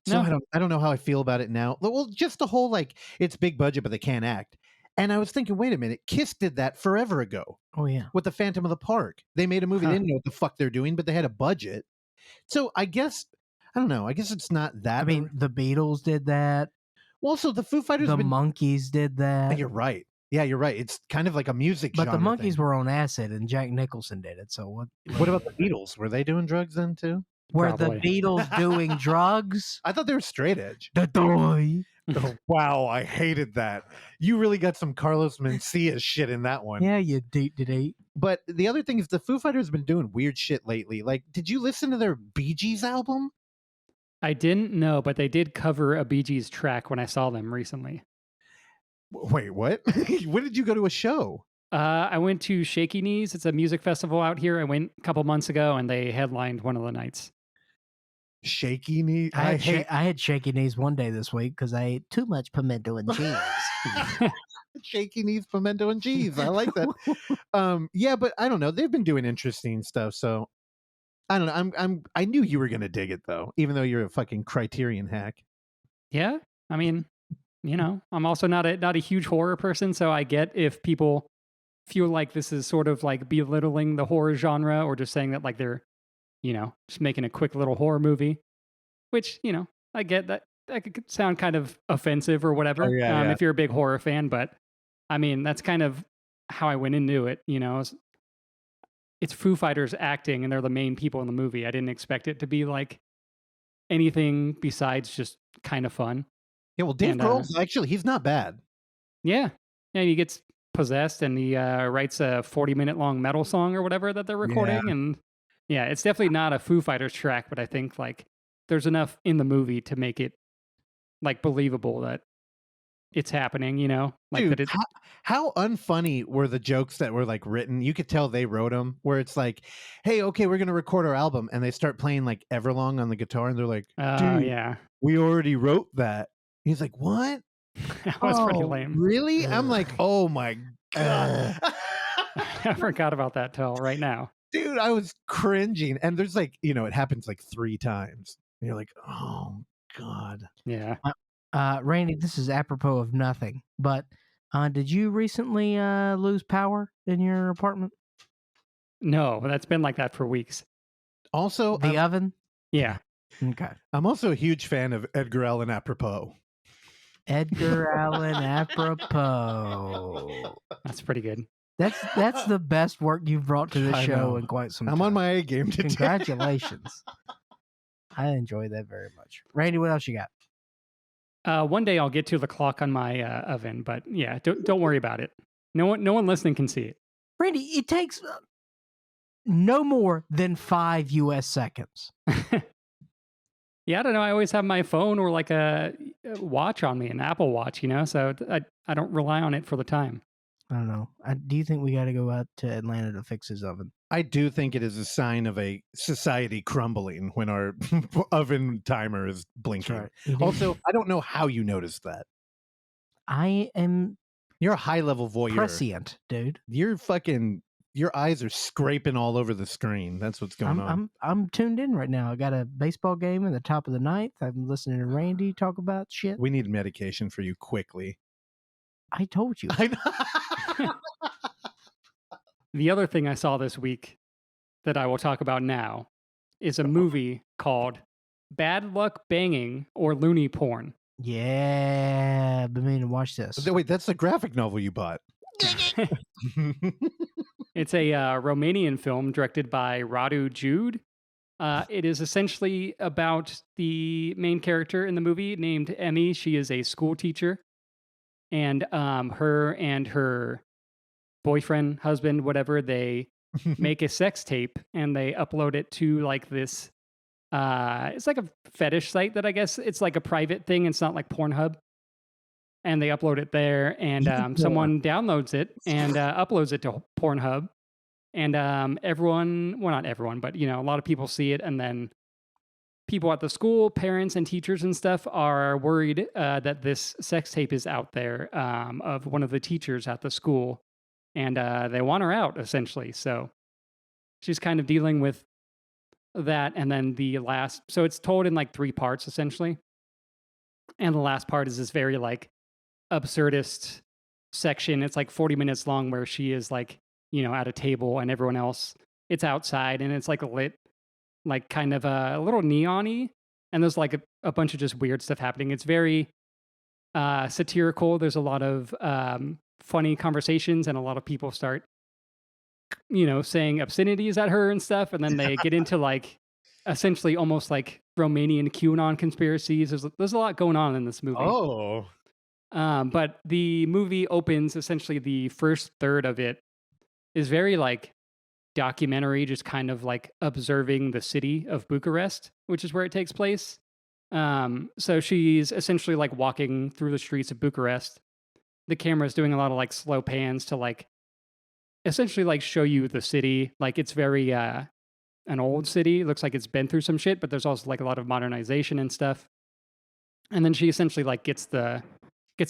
So No. I don't know how I feel about it now. Well, just the whole it's big budget, but they can't act. And I was thinking, wait a minute, Kiss did that forever ago. Oh yeah, with the Phantom of the Park. They made a movie. They didn't know what the fuck they're doing, but they had a budget. So I guess. I don't know. I guess it's not that. I mean, the Beatles did that. Well, so the Foo Fighters. The Monkees did that. You're right. Yeah, you're right. It's kind of like a music. But the genre Monkees thing. were on acid, and Jack Nicholson did it. So what? What about the Beatles? Were they doing drugs then too? Were Probably. the Beatles doing drugs? I thought they were straight edge. The toy. Oh, wow, I hated that. You really got some Carlos Mencia shit in that one. Yeah, you deep. But the other thing is the Foo Fighters have been doing weird shit lately. Did you listen to their Bee Gees album? I didn't know, but they did cover a Bee Gees track when I saw them recently. Wait, what? When did you go to a show? I went to Shaky Knees. It's a music festival out here. I went a couple months ago, and they headlined one of the nights. Shaky Knee? I had shaky knees one day this week because I ate too much pimento and cheese. Shaky Knees, pimento, and cheese. I like that. Yeah, but I don't know. They've been doing interesting stuff, so I don't know. I knew you were gonna dig it though, even though you're a fucking Criterion hack. Yeah, I mean, I'm also not a huge horror person, so I get if people feel like this is sort of belittling the horror genre or just saying that they're, just making a quick little horror movie, which, I get that could sound kind of offensive or whatever. Yeah. If you're a big horror fan, but I mean, that's kind of how I went into it, It's Foo Fighters acting and they're the main people in the movie. I didn't expect it to be anything besides just kind of fun. Yeah, well, Dave Grohl's actually, he's not bad. Yeah. Yeah, he gets possessed, and he writes a 40-minute long metal song or whatever that they're recording. And yeah, it's definitely not a Foo Fighters track, but I think like there's enough in the movie to make it like believable that it's happening, you know? Like Dude, that it how unfunny were the jokes that were like written? You could tell they wrote them. Where it's like, hey, okay, we're gonna record our album, and they start playing like Everlong on the guitar, and they're like, dude, yeah. we already wrote that. He's like, what? That was pretty lame. Really? I'm like, oh my god. I forgot about that till right now. Dude, I was cringing. And there's like, it happens like 3 times. And you're like, oh god. Yeah. Randy, this is apropos of nothing, but did you recently lose power in your apartment? No, that's been like that for weeks. Also, The oven? Yeah. Okay. I'm also a huge fan of Edgar Allan Apropos. Edgar Allan Apropos. That's pretty good. That's the best work you've brought to the I show know. in quite some time. I'm on my A game today. Congratulations. I enjoy that very much. Randy, what else you got? One day I'll get to the clock on my oven, but yeah, don't worry about it. No one listening can see it. Randy, it takes no more than 5 U.S. seconds. Yeah, I don't know. I always have my phone or like a watch on me, an Apple Watch, you know, so I don't rely on it for the time. I don't know. Do you think we got to go out to Atlanta to fix his oven? I do think it is a sign of a society crumbling when our oven timer is blinking. That's right. Also, I don't know how you noticed that. I am You're a high-level voyeur. prescient, dude. Your eyes are scraping all over the screen. That's what's going on. I'm tuned in right now. I got a baseball game in the top of the ninth. I'm listening to Randy talk about shit. We need medication for you quickly. I told you. I know. The other thing I saw this week that I will talk about now is a movie called Bad Luck Banging or Loony Porn. Yeah, I've been meaning to watch this. Wait, that's the graphic novel you bought. It's a Romanian film directed by Radu Jude. It is essentially about the main character in the movie named Emmy. She is a school teacher. And her and her boyfriend, husband, whatever, they make a sex tape and they upload it to like this. It's like a fetish site that I guess it's like a private thing. It's not like Pornhub. And they upload it there, and someone downloads it and uploads it to Pornhub. And everyone, well, not everyone, but a lot of people see it, and then people at the school, parents and teachers and stuff are worried that this sex tape is out there of one of the teachers at the school, and they want her out, essentially. So she's kind of dealing with that, and then so it's told in like 3 parts, essentially. And the last part is this very like absurdist section. It's like 40 minutes long where she is like, at a table and everyone else, it's outside and it's like lit, like kind of a little neon-y. And there's like a bunch of just weird stuff happening. It's very satirical. There's a lot of funny conversations and a lot of people start, saying obscenities at her and stuff. And then they get into like essentially almost like Romanian QAnon conspiracies. There's a lot going on in this movie. Oh. But the movie opens, essentially the first third of it is very like documentary, just kind of like observing the city of Bucharest, which is where it takes place. So she's essentially like walking through the streets of Bucharest. The camera is doing a lot of like slow pans to like essentially like show you the city. Like it's very an old city. It looks like it's been through some shit, but there's also like a lot of modernization and stuff. And then she essentially like gets a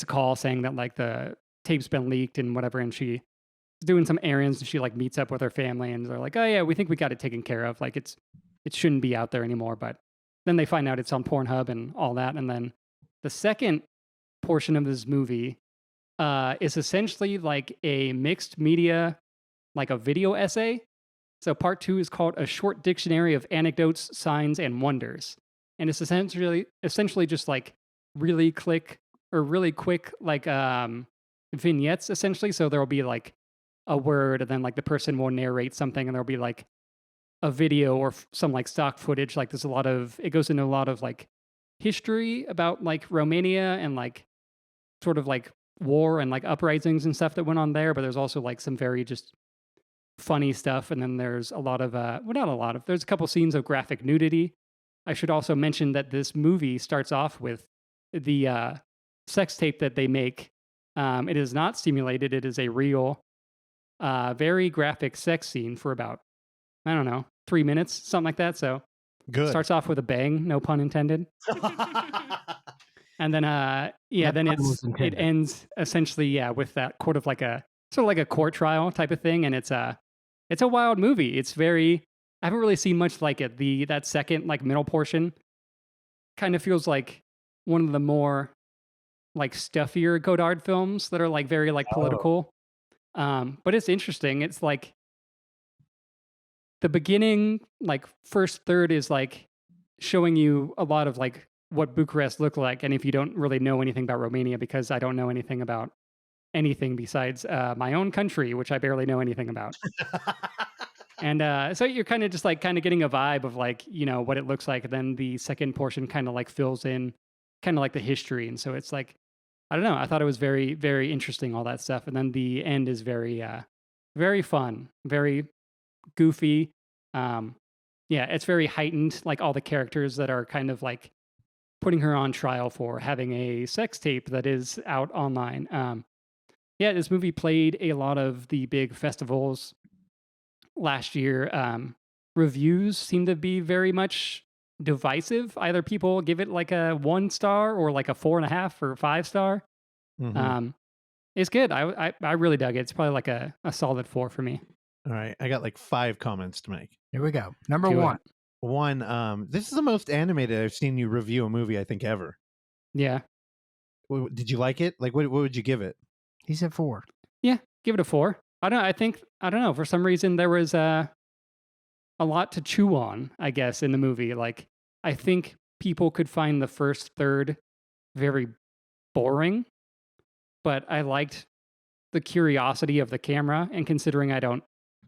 call saying that like the tape's been leaked and whatever, and she's doing some errands and she like meets up with her family and they're like, oh yeah, we think we got it taken care of. Like it shouldn't be out there anymore. But then they find out it's on Pornhub and all that. And then the second portion of this movie is essentially like a mixed media, like a video essay. So part 2 is called A Short Dictionary of Anecdotes, Signs, and Wonders. And it's essentially just like really quick like vignettes, essentially. So there'll be like a word and then like the person will narrate something and there'll be like a video or some like stock footage. Like it goes into a lot of like history about like Romania and like sort of like war and like uprisings and stuff that went on there, but there's also like some very just funny stuff. And then there's a lot of, well, not a lot of, there's a couple scenes of graphic nudity. I should also mention that this movie starts off with the sex tape that they make. It is not simulated. It is a real, very graphic sex scene for about, I don't know, 3 minutes, something like that. So Good. starts off with a bang, no pun intended. And then, then it ends essentially, with that sort of like a court trial type of thing. And it's a wild movie. It's very, I haven't really seen much like it. That second like middle portion kind of feels like one of the more like stuffier Godard films that are like very like political. But it's interesting. It's like the beginning, like first third is like showing you a lot of like what Bucharest looked like. And if you don't really know anything about Romania, because I don't know anything about anything besides my own country, which I barely know anything about. And so you're kind of just like getting a vibe of like, what it looks like. And then the second portion kind of like fills in kind of like the history. And so it's like, I don't know. I thought it was very, very interesting, all that stuff. And then the end is very, very fun, very goofy. It's very heightened, like all the characters that are kind of like putting her on trial for having a sex tape that is out online. This movie played a lot of the big festivals last year. Reviews seem to be very much divisive. Either people give it like a 1 star or like a 4.5 or 5 star. Mm-hmm. It's good. I really dug it. It's probably like a solid 4 for me. All right. I got like 5 comments to make. Here we go. Number Do it. 1. One, this is the most animated I've seen you review a movie, I think, ever. Yeah. Did you like it? Like, what would you give it? He said 4. Yeah, give it a 4. I don't know. For some reason, there was a lot to chew on, I guess, in the movie. Like, I think people could find the first third very boring, but I liked the curiosity of the camera. And considering I don't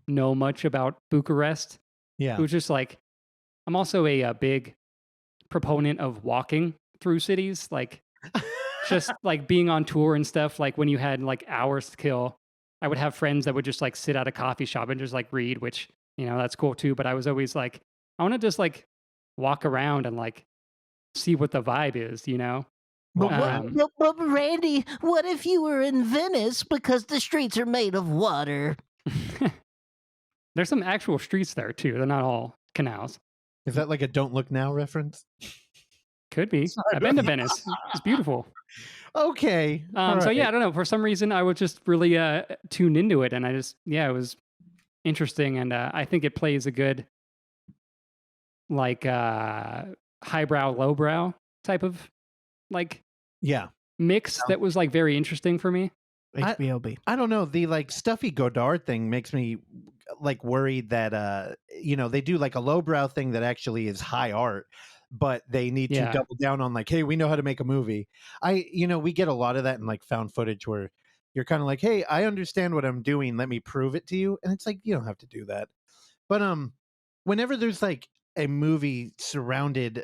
know much about Bucharest, Yeah. it was just like, I'm also a big proponent of walking through cities, like just like being on tour and stuff. Like when you had like hours to kill, I would have friends that would just like sit at a coffee shop and just like read, which, that's cool too. But I was always like, I want to just like walk around and like see what the vibe is, But Randy, what if you were in Venice because the streets are made of water? There's some actual streets there too. They're not all canals. Is that like a Don't Look Now reference? Could be. I've been to Venice. It's beautiful. Okay. So yeah, I don't know. For some reason, I was just really tuned into it, and I just it was interesting, and I think it plays a good like highbrow, lowbrow type of like mix that was like very interesting for me. HBOB. I don't know. The like stuffy Godard thing makes me like worried that they do like a lowbrow thing that actually is high art, but they need to double down on like, hey, we know how to make a movie. We get a lot of that in like found footage where you're kind of like, hey, I understand what I'm doing. Let me prove it to you. And it's like, you don't have to do that. But whenever there's like a movie surrounded,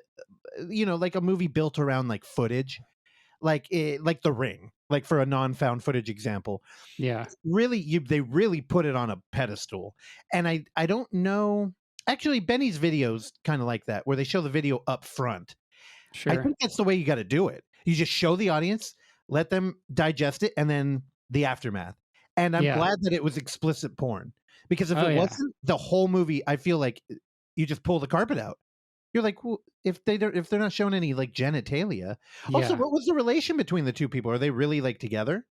like a movie built around like footage, like The Ring, like for a non-found footage example. Yeah. Really, they really put it on a pedestal. And I don't know. Actually, Benny's videos kind of like that, where they show the video up front. Sure. I think that's the way you got to do it. You just show the audience, let them digest it, and then the aftermath. And I'm glad that it was explicit porn, because if it wasn't, the whole movie, I feel like you just pull the carpet out. You're like, well, if they're not showing any like genitalia. Also, what was the relation between the two people? Are they really like together?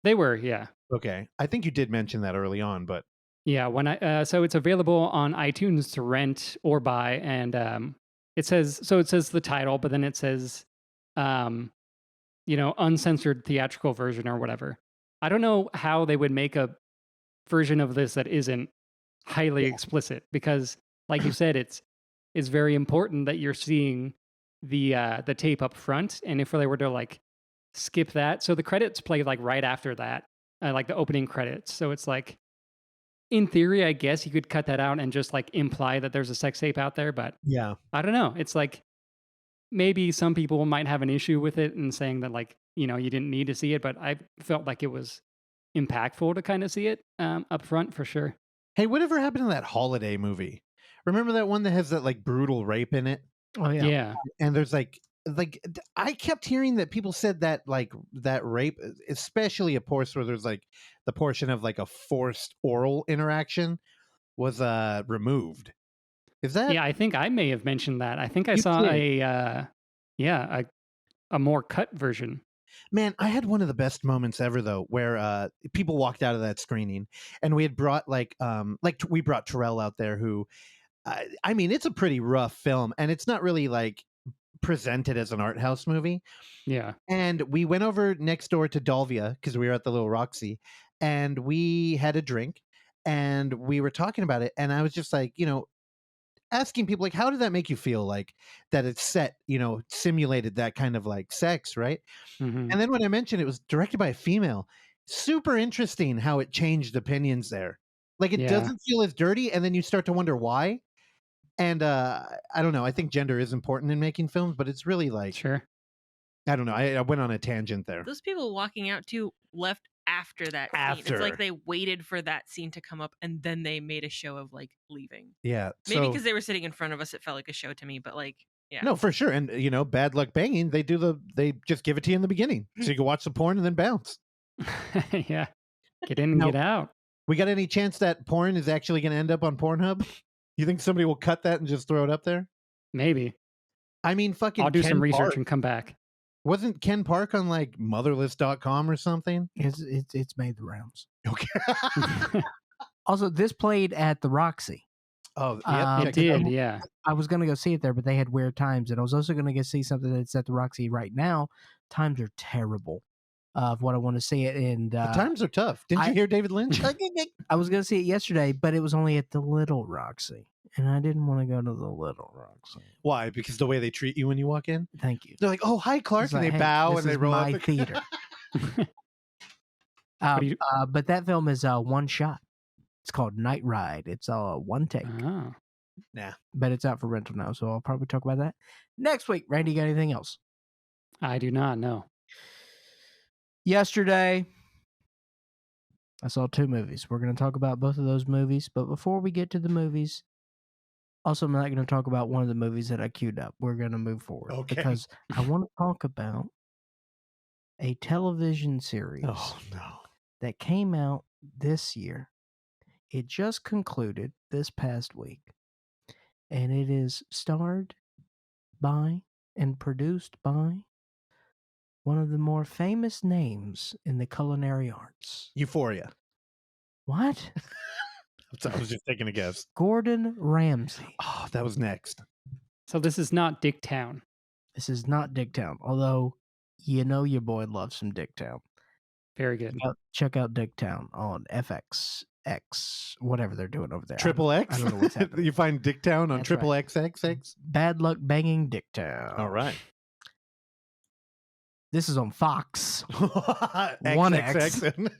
They were, yeah. Okay, I think you did mention that early on, but yeah, when so it's available on iTunes to rent or buy, and it says the title, but then it says, uncensored theatrical version or whatever. I don't know how they would make a version of this that isn't highly explicit, because, like you said, it's very important that you're seeing the tape up front, and if they were to like skip that, so the credits play like right after that, like the opening credits. So it's like, in theory, I guess you could cut that out and just like imply that there's a sex tape out there, but yeah, I don't know. It's like maybe some people might have an issue with it and saying that like you didn't need to see it, but I felt like it was impactful to kind of see it up front for sure. Hey, whatever happened to that holiday movie? Remember that one that has that like brutal rape in it? Oh yeah. Yeah. And there's like I kept hearing that people said that like that rape, especially a portion where there's like the portion of like a forced oral interaction was removed. Is that Yeah, I think I may have mentioned that. I think I You saw did. a more cut version. Man, I had one of the best moments ever though, where people walked out of that screening, and we had brought we brought Terrell out there, who, I mean, it's a pretty rough film, and it's not really like presented as an art house movie. Yeah. And we went over next door to Dalvia because we were at the Little Roxy, and we had a drink, and we were talking about it, and I was just like, asking people like, how did that make you feel, like that it's set, simulated that kind of like sex, right? Mhm. And then when I mentioned it was directed by a female, super interesting how it changed opinions there. Like it Yeah. doesn't feel as dirty, and then you start to wonder why. And I don't know. I think gender is important in making films, but it's really like, Sure. I don't know. I went on a tangent there. Those people walking out too left after that scene. It's After. like they waited for that scene to come up and then they made a show of like leaving. Yeah. Maybe so, because they were sitting in front of us, it felt like a show to me. But like, yeah, no, for sure. And Bad Luck Banging, they just give it to you in the beginning, so you can watch the porn and then bounce. Yeah. Get in and No. get out. We got any chance that porn is actually going to end up on Pornhub? You think somebody will cut that and just throw it up there? Maybe. I mean, fucking I'll do Ken some research Park. and come back. Wasn't Ken Park on like motherless.com or something? It's made the rounds. Okay. Also, this played at the Roxy. Oh, Um, yep. It did, yeah. I was going to go see it there, but they had weird times. And I was also going to go see something that's at the Roxy right now. Times are terrible of what I want to see it. And The times are tough. Didn't you hear David Lynch? I was going to see it yesterday, but it was only at the Little Roxy. And I didn't want to go to the Little Roxy. Why? Because the way they treat you when you walk in? Thank you. They're like, oh, hi, Clark. It's And like, they hey, bow this and they is roll my up. theater. What do you- But that film is one shot. It's called Nightride. It's one take. Oh. But it's out for rental now, so I'll probably talk about that next week. Randy, you got anything else? I do not know. Yesterday, I saw 2 movies. We're going to talk about both of those movies, but before we get to the movies, also I'm not going to talk about one of the movies that I queued up. We're going to move forward because I want to talk about a television series Oh, no. that came out this year. It just concluded this past week, and it is starred by and produced by one of the more famous names in the culinary arts. Euphoria. What? I was just taking a guess. Gordon Ramsay. Oh, that was next. So this is not Dicktown. This is not Dicktown, although your boy loves some Dicktown. Very good. Check out Dicktown on FXX, whatever they're doing over there. Triple X? I don't know what's happening. You find Dicktown on That's Triple right. XXX? Bad Luck Banging Dicktown. All right. This is on Fox. XXX.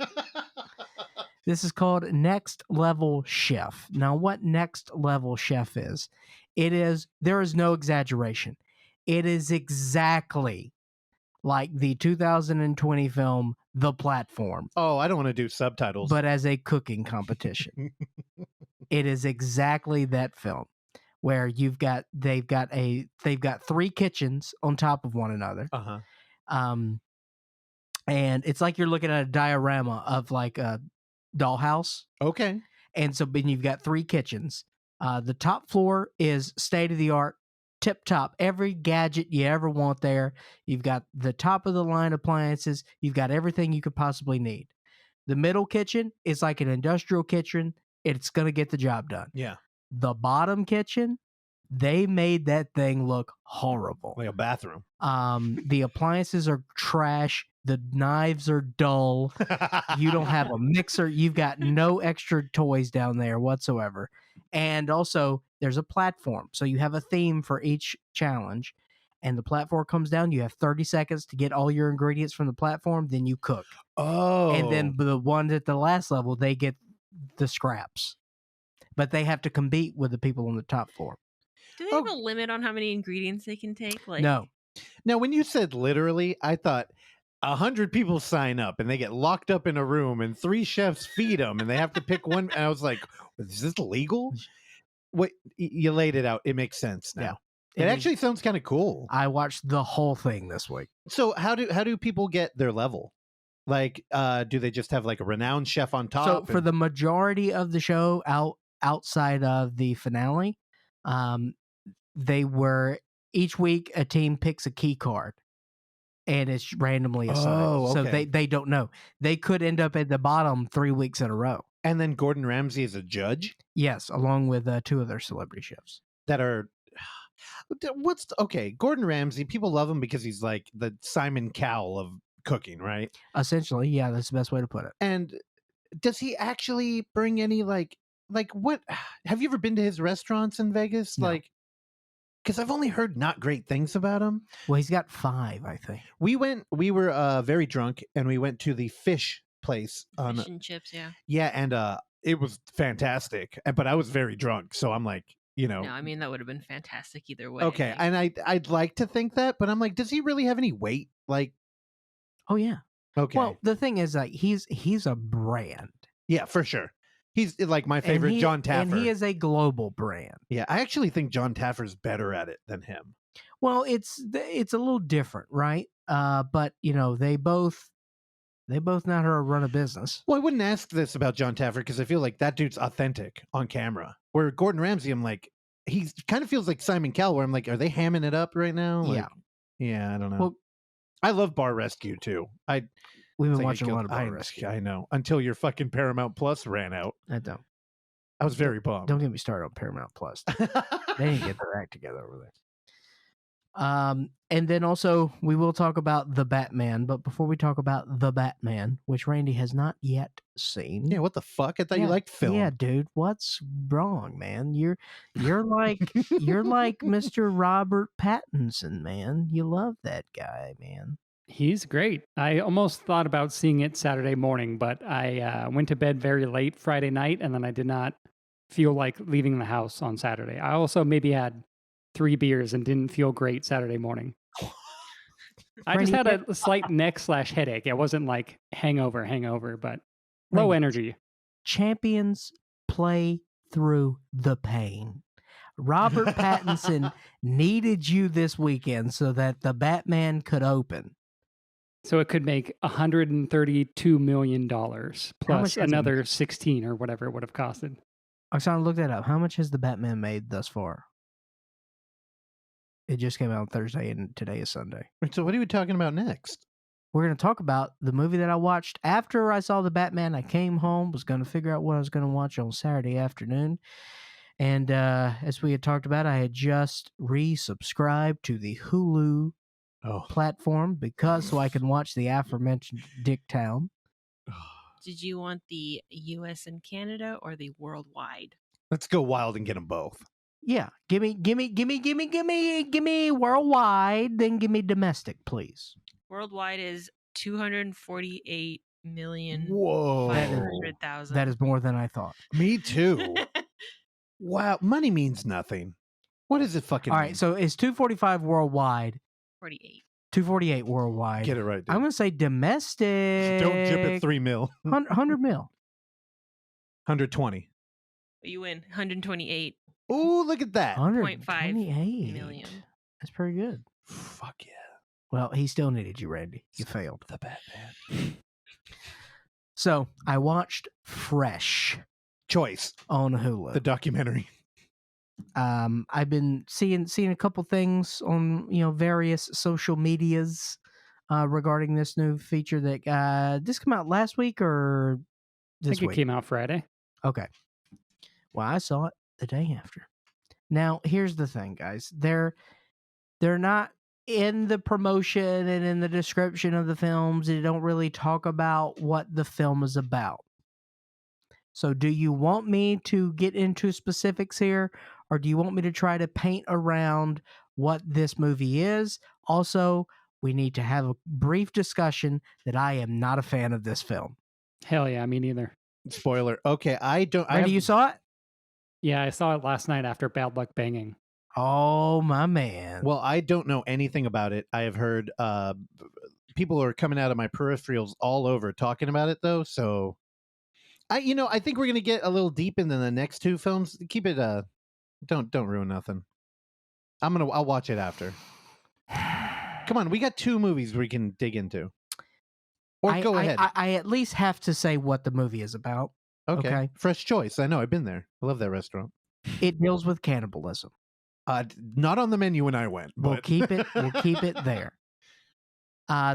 This is called Next Level Chef. Now, what Next Level Chef is, there is no exaggeration. It is exactly like the 2020 film The Platform, Oh, I don't want to do subtitles. but as a cooking competition. It is exactly that film where they've got 3 kitchens on top of one another. Uh-huh. And it's like you're looking at a diorama of like a dollhouse. Okay. And so then you've got 3 kitchens. The top floor is state of the art, tip top, every gadget you ever want there. You've got the top of the line appliances. You've got everything you could possibly need. The middle kitchen is like an industrial kitchen. It's going to get the job done. Yeah. The bottom kitchen, they made that thing look horrible. Like a bathroom. The appliances are trash. The knives are dull. You don't have a mixer. You've got no extra toys down there whatsoever. And also, there's a platform. So you have a theme for each challenge. And the platform comes down. You have 30 seconds to get all your ingredients from the platform. Then you cook. Oh. And then the ones at the last level, they get the scraps. But they have to compete with the people on the top floor. Do they have a limit on how many ingredients they can take? Like, No. Now, when you said literally, I thought 100 people sign up and they get locked up in a room and 3 chefs feed them and they have to pick one. And I was like, is this legal? What you laid it out. It makes sense now. Yeah. It actually sounds kind of cool. I watched the whole thing this week. So how do people get their level? Like, do they just have like a renowned chef on top? So for the majority of the show, outside of the finale, they were each week a team picks a key card, and it's randomly assigned. Oh, So okay. they don't know. They could end up at the bottom 3 weeks in a row. And then Gordon Ramsay is a judge Yes, along with 2 other celebrity chefs. that are. Okay? Gordon Ramsay, people love him because he's like the Simon Cowell of cooking, right? Essentially, yeah, that's the best way to put it. And does he actually bring any like what? Have you ever been to his restaurants in Vegas? No. Like, because I've only heard not great things about him. Well, he's got 5, I think. We were very drunk and we went to the fish place on Fish and chips, yeah. yeah, and it was fantastic. But I was very drunk, so I'm like, No, I mean that would have been fantastic either way. okay. And I'd like to think that, but I'm like, does he really have any weight? Like, Oh yeah. okay, Well, the thing is, like, he's a brand. yeah, for sure. He's like my favorite, And John Taffer. and he is a global brand. Yeah, I actually think John Taffer's better at it than him. Well, it's a little different, right? But they both know how to run a business. Well, I wouldn't ask this about John Taffer because I feel like that dude's authentic on camera. Where Gordon Ramsay, I'm like, he kind of feels like Simon Cowell, where I'm like, are they hamming it up right now? Like, yeah, I don't know. Well, I love Bar Rescue too. we've It's been like watching a lot of Bar Rescue. I know, until your fucking Paramount Plus ran out. I don't. I was very bummed. Don't get me started on Paramount Plus. They didn't get their act together over there. And then also we will talk about The Batman, but before we talk about The Batman, which Randy has not yet seen. Yeah, what the fuck? I thought you Yeah, liked film. Yeah, dude, what's wrong, man? You're like Mr. Robert Pattinson, man. You love that guy, man. He's great. I almost thought about seeing it Saturday morning, but I went to bed very late Friday night, and then I did not feel like leaving the house on Saturday. I also maybe had 3 beers and didn't feel great Saturday morning. I just had a slight neck/headache. It wasn't like hangover, but low energy. Champions play through the pain. Robert Pattinson needed you this weekend so that The Batman could open. So it could make $132 million plus another 16 or whatever it would have costed. Oksana, look that up. How much has The Batman made thus far? It just came out on Thursday, and today is Sunday. So what are we talking about next? We're going to talk about the movie that I watched after I saw The Batman. I came home, was going to figure out what I was going to watch on Saturday afternoon. And as we had talked about, I had just resubscribed to the Hulu platform so I can watch the aforementioned Dicktown. Did you want the U.S. and Canada or the worldwide? Let's go wild and get them both. Yeah, give me worldwide, then give me domestic, please. Worldwide is 248,500,000. Whoa. That is more than I thought. Me too. Wow, money means nothing. What does it fucking All mean? right, so it's 245 worldwide. 48. 248 worldwide. Get it right, dude. I'm going to say domestic. Don't jip at 3 mil. 100 mil. 120. You win 128. Oh, look at that. 128 million. That's pretty good. Fuck yeah. Well, he still needed you, Randy. You failed. The Batman. So I watched Fresh Choice. on Hulu. The documentary. I've been seeing a couple things on various social medias regarding this new feature that this came out last week or this I think week? it came out Friday. Okay. Well, I saw it the day after. Now, here's the thing, guys. They're not in the promotion and in the description of the films. They don't really talk about what the film is about. So do you want me to get into specifics here, or do you want me to try to paint around what this movie is? Also, we need to have a brief discussion that I am not a fan of this film. Hell yeah, me neither. Spoiler. Okay, I don't. Randy, you saw it? Yeah, I saw it last night after Bad Luck Banging. Oh, my man. Well, I don't know anything about it. I have heard people are coming out of my peripherals all over talking about it though. So I think we're gonna get a little deep into the next two films. Keep it don't ruin nothing. I'll watch it after. Come on, we got two movies we can dig into. Or go ahead. I at least have to say what the movie is about. Okay. Fresh choice. I know. I've been there. I love that restaurant. It deals with cannibalism. Not on the menu when I went. But... We'll keep it there.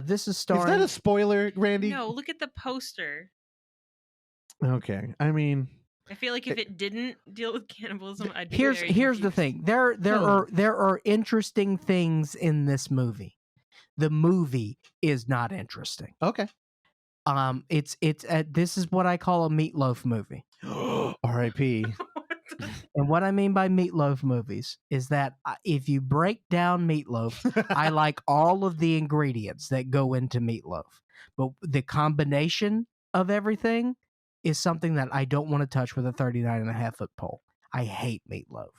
This is starring. Is that a spoiler, Randy? No, look at the poster. Okay. I mean, I feel like if it didn't deal with cannibalism, I'd be here's very the confused. thing. There are interesting things in this movie. The movie is not interesting. Okay. It's this is what I call a meatloaf movie. R.I.P. And what I mean by meatloaf movies is that if you break down meatloaf, I like all of the ingredients that go into meatloaf, but the combination of everything is something that I don't want to touch with a 39.5-foot pole. I hate meatloaf.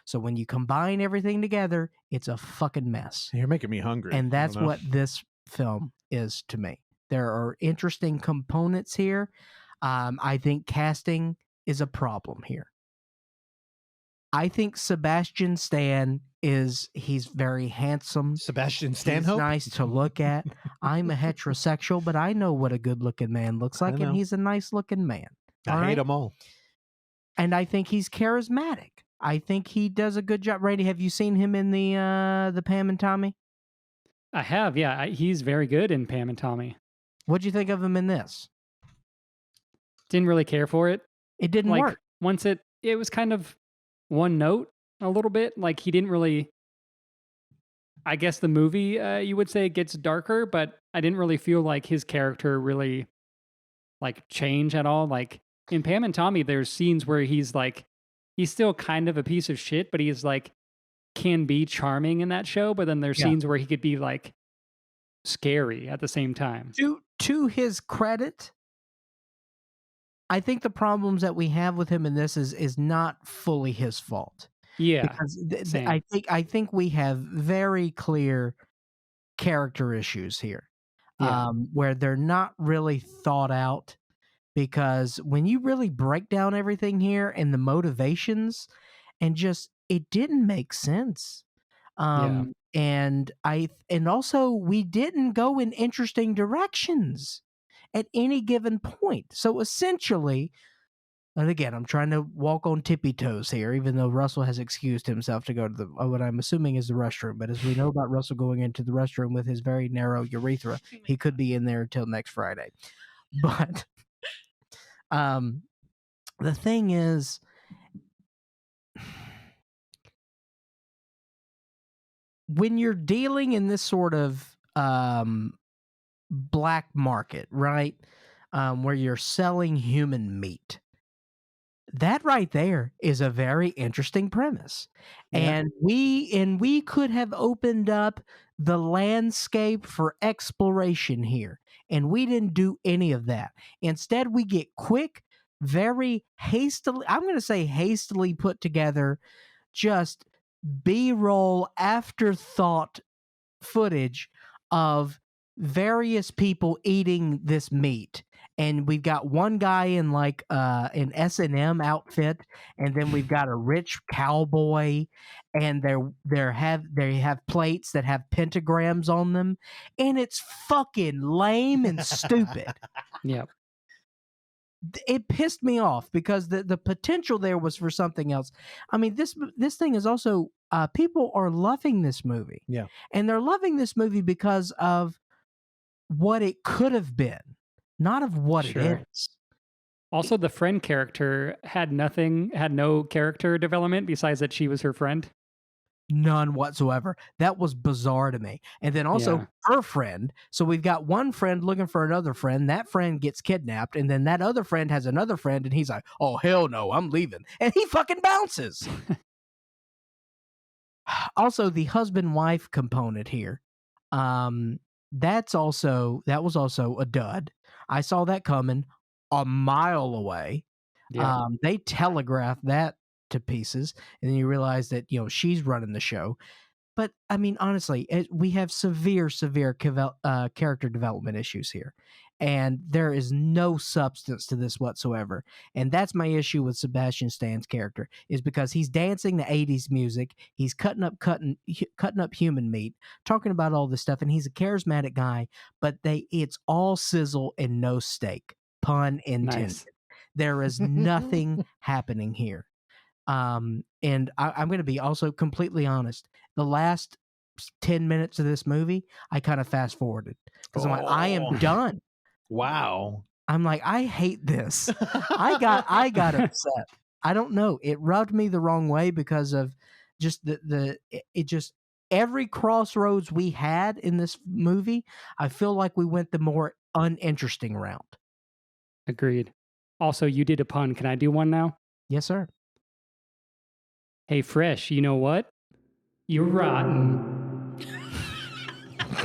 So when you combine everything together, it's a fucking mess. You're making me hungry. And that's what this film is to me. There are interesting components here. I think casting is a problem here. I think Sebastian Stan he's very handsome. Sebastian Stanhope? He's nice to look at. I'm a heterosexual, but I know what a good looking man looks like, and he's a nice looking man. I hate them all. And I think he's charismatic. I think he does a good job. Randy, have you seen him in the Pam and Tommy? I have, yeah. He's very good in Pam and Tommy. What'd you think of him in this? Didn't really care for it. It didn't work. Once it was kind of one note a little bit. Like he didn't really. I guess the movie, you would say, gets darker, but I didn't really feel like his character really like change at all. Like in Pam and Tommy, there's scenes where he's still kind of a piece of shit, but he's like can be charming in that show. But then there's scenes where he could be like scary at the same time. To his credit, I think the problems that we have with him in this is not fully his fault. Yeah, because I think we have very clear character issues here, where they're not really thought out. Because when you really break down everything here and the motivations, and just it didn't make sense. And also we didn't go in interesting directions at any given point. So essentially, and again, I'm trying to walk on tippy toes here, even though Russell has excused himself to go to what I'm assuming is the restroom. But as we know about Russell going into the restroom with his very narrow urethra, he could be in there until next Friday. But the thing is, when you're dealing in this sort of black market, right, where you're selling human meat, that right there is a very interesting premise. And we could have opened up the landscape for exploration here, and we didn't do any of that. Instead, we get quick, very hastily, I'm going to say hastily put together, just B-roll afterthought footage of various people eating this meat. And we've got one guy in like an S&M outfit, and then we've got a rich cowboy, and they have plates that have pentagrams on them, and it's fucking lame and stupid. Yep. It pissed me off because the potential there was for something else. I mean, this thing is also people are loving this movie. Yeah. And they're loving this movie because of what it could have been, not of what it is. Also, the friend character had no character development besides that she was her friend. None whatsoever. That was bizarre to me. And then also her friend. So we've got one friend looking for another friend. That friend gets kidnapped. And then that other friend has another friend. And he's like, oh, hell no, I'm leaving. And he fucking bounces. Also, the husband-wife component here. That was also a dud. I saw that coming a mile away. Yeah. They telegraphed that to pieces, and then you realize that she's running the show. But I mean, honestly, we have severe character development issues here, and there is no substance to this whatsoever. And that's my issue with Sebastian Stan's character, is because he's dancing the '80s music, he's cutting up human meat, talking about all this stuff, and he's a charismatic guy. But it's all sizzle and no steak, pun intended. Nice. There is nothing happening here. And I'm going to be also completely honest. The last 10 minutes of this movie, I kind of fast forwarded because I'm like, I am done. Wow. I'm like, I hate this. I got upset. I don't know. It rubbed me the wrong way because of just every crossroads we had in this movie. I feel like we went the more uninteresting route. Agreed. Also, you did a pun. Can I do one now? Yes, sir. Hey, Fresh, you know what? You're rotten.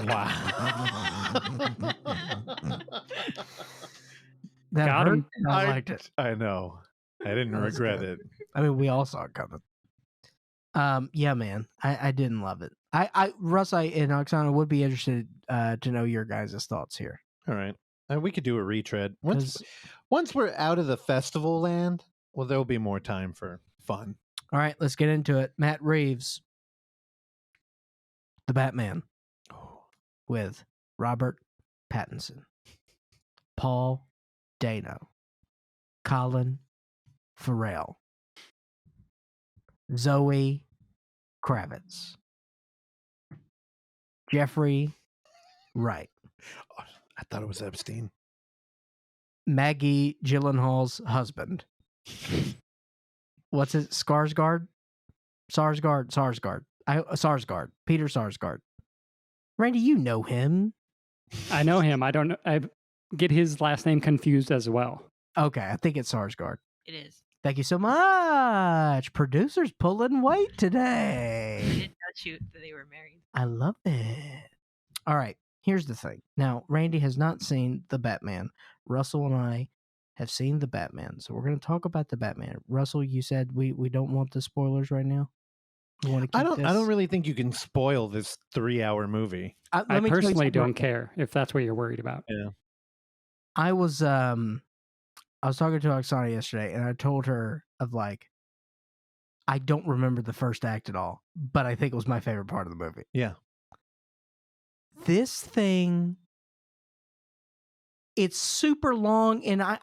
Wow. That Got hurt, him. and I liked it. I know. I didn't That was regret good. it. I mean, we all saw it coming. Yeah, man, I didn't love it. Russ, and Oksana would be interested to know your guys' thoughts here. All right. We could do a retread. 'Cause- Once we're out of the festival land, well, there'll be more time for fun. All right, let's get into it. Matt Reeves, The Batman, with Robert Pattinson, Paul Dano, Colin Farrell, Zoe Kravitz, Jeffrey Wright, I thought it was Epstein. Maggie Gyllenhaal's husband. What's it? Skarsgård? Sarsgaard. Peter Sarsgaard. Randy, you know him. I know him. I don't know. I get his last name confused as well. Okay, I think it's Sarsgaard. It is. Thank you so much. Producers pulling weight I today. did not shoot that they were married. I love it. All right, here's the thing. Now, Randy has not seen The Batman. Russell and I have seen The Batman, so we're going to talk about The Batman. Russell, you said we don't want the spoilers right now. We want to keep I don't really think you can spoil this 3-hour movie. I personally don't care if that's what you're worried about. Yeah. I was talking to Oksana yesterday, and I told her of like, I don't remember the first act at all, but I think it was my favorite part of the movie. Yeah. This thing, it's super long, and I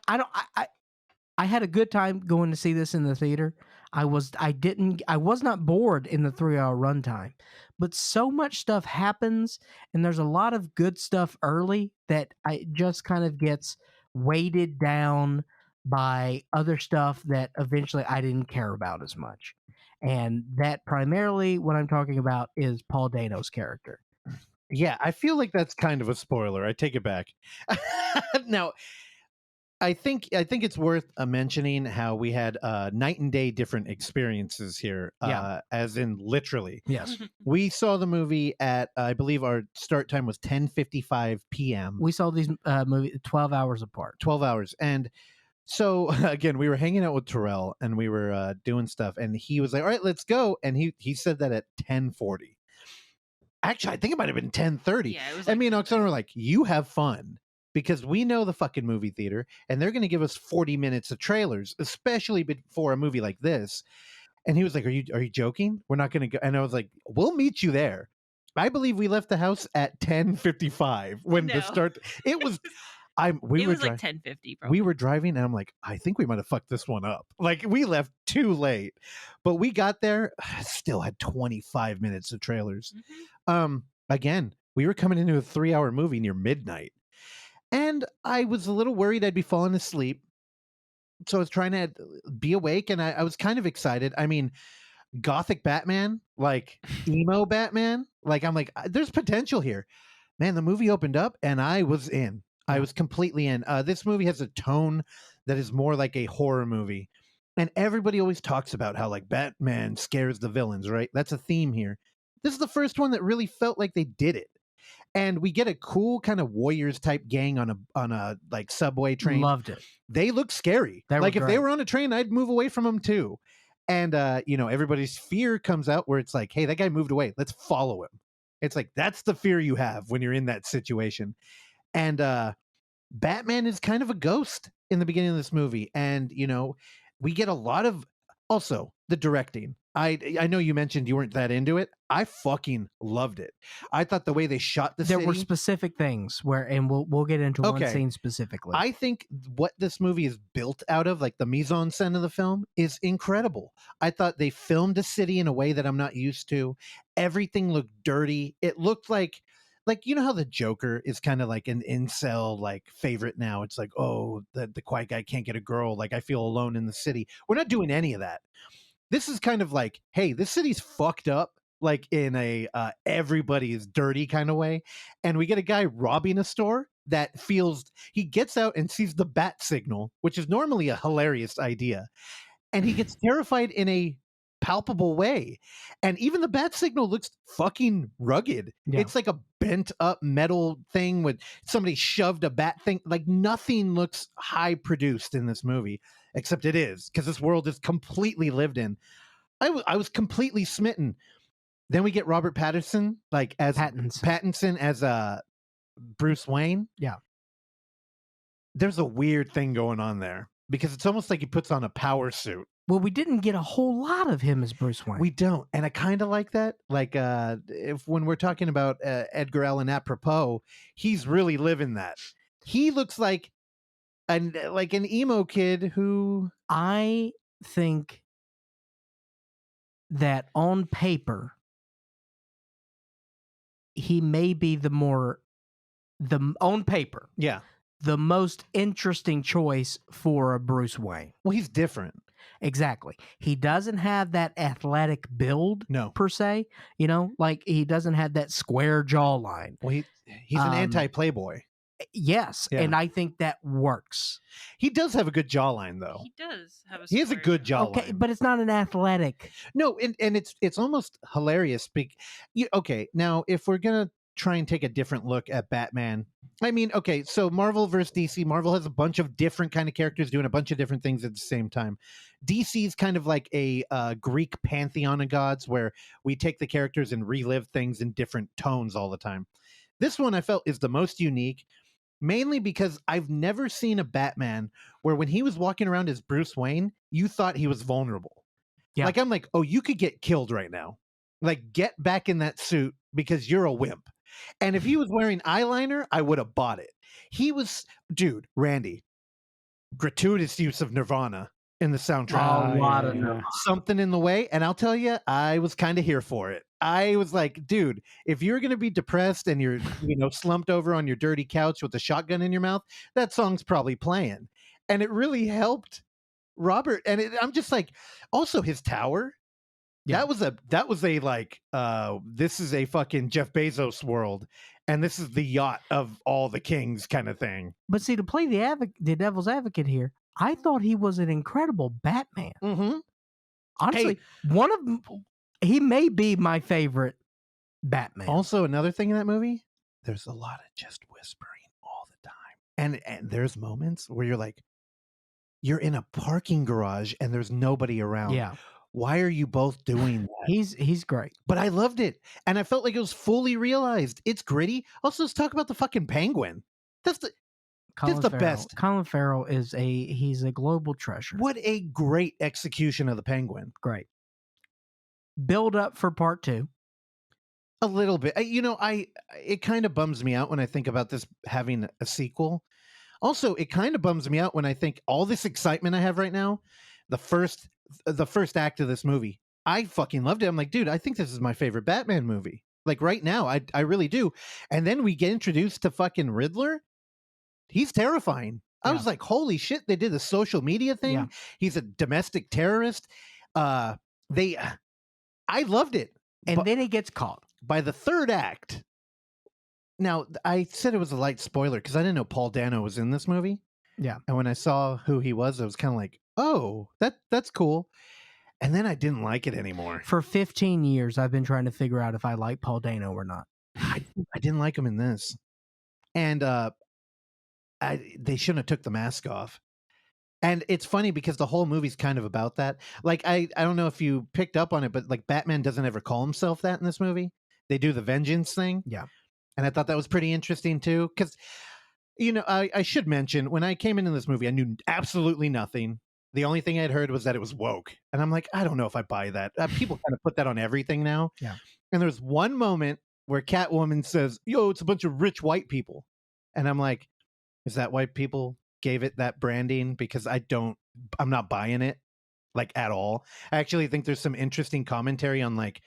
had a good time going to see this in the theater. I was not bored in the 3-hour runtime, but so much stuff happens, and there's a lot of good stuff early that it just kind of gets weighted down by other stuff that eventually I didn't care about as much. And that primarily what I'm talking about is Paul Dano's character. Yeah, I feel like that's kind of a spoiler. I take it back. Now, I think it's worth mentioning how we had night and day different experiences here, as in literally. Yes. We saw the movie at, I believe our start time was 10:55 p.m. We saw these movies 12 hours apart. 12 hours. And so, again, we were hanging out with Terrell, and we were doing stuff, and he was like, all right, let's go. And he said that at 10:40. Actually, I think it might have been 10:30. Yeah, it was. And me and Oksana were like, you have fun. Because we know the fucking movie theater, and they're going to give us 40 minutes of trailers, especially for a movie like this. And he was like, "Are you joking? We're not going to go." And I was like, "We'll meet you there." I believe we left the house at 10:55 when the start. It was. It was like 10:50. We were driving, and I'm like, I think we might have fucked this one up. Like, we left too late, but we got there, still had 25 minutes of trailers. Mm-hmm. Again, we were coming into a 3-hour movie near midnight. And I was a little worried I'd be falling asleep. So I was trying to be awake, and I was kind of excited. I mean, gothic Batman, like emo Batman, like I'm like, there's potential here. Man, the movie opened up, and I was in. I was completely in. This movie has a tone that is more like a horror movie. And everybody always talks about how like Batman scares the villains, right? That's a theme here. This is the first one that really felt like they did it. And we get a cool kind of Warriors type gang on a like subway train. Loved it. They look scary. Like if they were on a train, I'd move away from them too. And everybody's fear comes out where it's like, hey, that guy moved away, let's follow him. It's like, that's the fear you have when you're in that situation. And Batman is kind of a ghost in the beginning of this movie. And we get a lot of, also the directing. I know you mentioned you weren't that into it. I fucking loved it. I thought the way they shot the There city, were specific things where, and we'll get into one Okay. scene specifically. I think what this movie is built out of, like the mise en scène of the film, is incredible. I thought they filmed a city in a way that I'm not used to. Everything looked dirty. It looked like how the Joker is kind of like an incel like favorite now. It's like, oh, the quiet guy can't get a girl. Like, I feel alone in the city. We're not doing any of that. This is kind of like, hey, this city's fucked up, like in a everybody is dirty kind of way. And we get a guy robbing a store that he gets out and sees the bat signal, which is normally a hilarious idea. And he gets terrified in a palpable way. And even the bat signal looks fucking rugged. Yeah. It's like a bent up metal thing with somebody shoved a bat thing. Like, nothing looks high produced in this movie, except it is, because this world is completely lived in. I was completely smitten. Then we get Robert Pattinson as Bruce Wayne. Yeah. There's a weird thing going on there because it's almost like he puts on a power suit. Well, we didn't get a whole lot of him as Bruce Wayne. We don't, and I kind of like that. Like, when we're talking about Edgar Allan apropos, he's really living that. He looks like an emo kid who, I think that on paper, he may be on paper, yeah. the most interesting choice for a Bruce Wayne. Well, he's different. Exactly. He doesn't have that athletic build, No. per se. Like he doesn't have that square jawline. Well, he's an anti-playboy. Yes, Yeah. and I think that works. He does have a good jawline, though. He does have a. He has a good jawline. Okay, but it's not an athletic. No, and it's almost hilarious. Okay, now if we're gonna try and take a different look at Batman, I mean, okay, so Marvel versus DC. Marvel has a bunch of different kind of characters doing a bunch of different things at the same time. DC is kind of like a Greek pantheon of gods where we take the characters and relive things in different tones all the time. This one I felt is the most unique. Mainly because I've never seen a Batman where when he was walking around as Bruce Wayne, you thought he was vulnerable. Yeah. Like, I'm like, oh, you could get killed right now. Like, get back in that suit because you're a wimp. And if he was wearing eyeliner, I would have bought it. Dude, Randy, gratuitous use of Nirvana in the soundtrack. A lot of them. Something in the way. And I'll tell you, I was kind of here for it. I was like, dude, if you're going to be depressed and you're, slumped over on your dirty couch with a shotgun in your mouth, that song's probably playing. And it really helped Robert. And I'm just like, also his tower. Yeah. That was a like, this is a fucking Jeff Bezos world. And this is the yacht of all the kings kind of thing. But see, to play the devil's advocate here, I thought he was an incredible Batman. Mm-hmm. Honestly, he may be my favorite Batman. Also, another thing in that movie, there's a lot of just whispering all the time. And there's moments where you're like, you're in a parking garage and there's nobody around. Yeah. Why are you both doing that? He's great. But I loved it. And I felt like it was fully realized. It's gritty. Also, let's talk about the fucking Penguin. That's the best. Colin Farrell he's a global treasure. What a great execution of the Penguin. Great. Build up for part 2. A little bit. It kind of bums me out when I think about this having a sequel. Also, it kind of bums me out when I think all this excitement I have right now, the first act of this movie, I fucking loved it. I'm like, dude, I think this is my favorite Batman movie. Like right now, I really do. And then we get introduced to fucking Riddler. He's terrifying. I was like, holy shit, they did the social media thing. Yeah. He's a domestic terrorist. I loved it. And then he gets caught. By the third act. Now, I said it was a light spoiler because I didn't know Paul Dano was in this movie. Yeah. And when I saw who he was, I was kind of like, oh, that's cool. And then I didn't like it anymore. For 15 years, I've been trying to figure out if I like Paul Dano or not. I didn't like him in this. And they shouldn't have took the mask off. And it's funny because the whole movie's kind of about that. Like, I don't know if you picked up on it, but like Batman doesn't ever call himself that in this movie. They do the vengeance thing. Yeah. And I thought that was pretty interesting too. Because, I should mention, when I came into this movie, I knew absolutely nothing. The only thing I'd heard was that it was woke. And I'm like, I don't know if I buy that. People kind of put that on everything now. Yeah. And there's one moment where Catwoman says, yo, it's a bunch of rich white people. And I'm like, is that why people gave it that branding? Because I'm not buying it, like, at all. I actually think there's some interesting commentary on like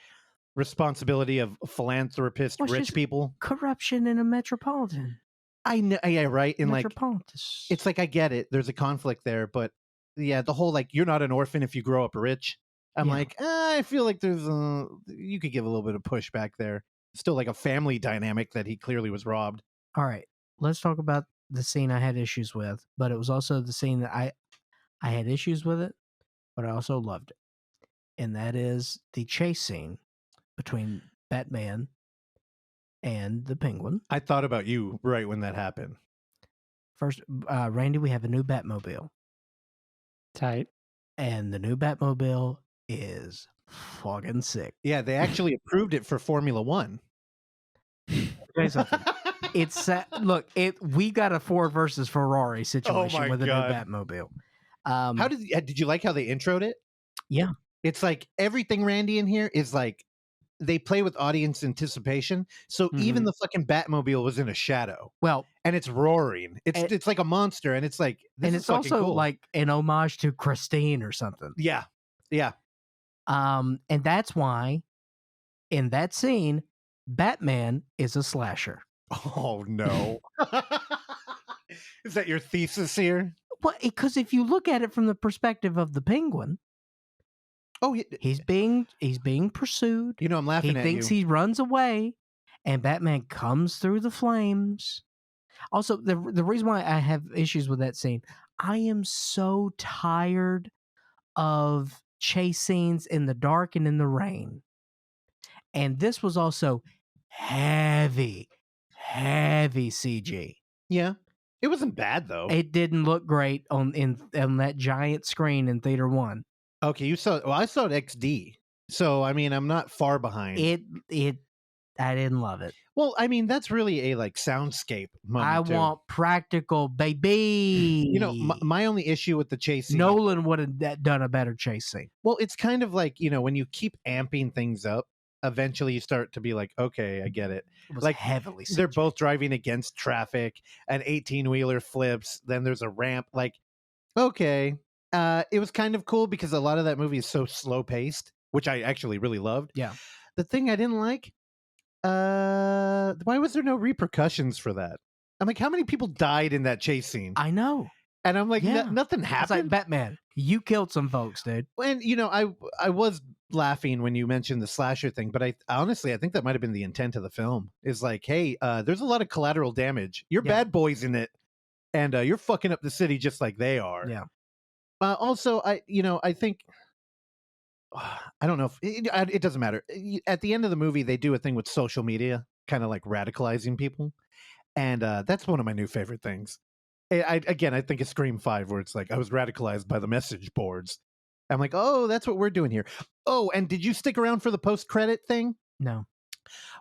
responsibility of philanthropist Well, it's rich just people. Corruption in a metropolitan. I know, yeah, right. And like, Metropolitus. it's like, I get it. There's a conflict there, but yeah, the whole like, you're not an orphan if you grow up rich. I'm Yeah. like, I feel like you could give a little bit of pushback there. Still like a family dynamic that he clearly was robbed. All right, let's talk about the scene I had issues with, but it was also the scene that I had issues with it, but I also loved it. And that is the chase scene between Batman and the Penguin. I thought about you right when that happened. First, Randy, we have a new Batmobile. Tight. And the new Batmobile is fucking sick. Yeah, they actually approved it for Formula One. Tell you something. We got a Ford versus Ferrari situation my with a God. new Batmobile. How did you like how they introed it? Yeah. It's like everything, Randy, in here is like they play with audience anticipation. So even the fucking Batmobile was in a shadow. Well, and it's roaring. It's like a monster, and it's like this and is it's fucking also cool. like an homage to Christine or something. Yeah. And that's why in that scene, Batman is a slasher. Oh no. Is that your thesis here? Well, because if you look at it from the perspective of the Penguin, Oh, he's being pursued. I'm laughing He at thinks you. he runs away, and Batman comes through the flames. Also, the reason why I have issues with that scene, I am so tired of chase scenes in the dark and in the rain. And this was also heavy CG. Yeah. It wasn't bad though. It didn't look great on that giant screen in Theater 1. Okay, I saw it XD. So I mean, I'm not far behind. I didn't love it. Well, I mean, that's really a like soundscape moment. I too. want practical, baby. My only issue with the chase scene, Nolan would have done a better chase scene. well, it's kind of like, when you keep amping things up, eventually you start to be like, okay, I get it. It was Like, heavily They're CG. both driving against traffic, an 18-wheeler flips, then there's a ramp. Like, okay. It was kind of cool because a lot of that movie is so slow paced, which I actually really loved. Yeah. The thing I didn't like, why was there no repercussions for that? I'm like, how many people died in that chase scene? I know. And I'm like, Yeah. nothing It's happened. like, Batman, you killed some folks, dude. And I was laughing when you mentioned the slasher thing, but I honestly think that might have been the intent of the film. Is like, hey, there's a lot of collateral damage. You're Yeah. bad boys in it, and you're fucking up the city just like they are. Yeah. Also, I think I don't know if it doesn't matter. At the end of the movie, they do a thing with social media, kind of like radicalizing people, and that's one of my new favorite things. I think it's Scream 5, where it's like I was radicalized by the message boards. I'm like, oh, that's what we're doing here. Oh, and did you stick around for the post-credit thing? No.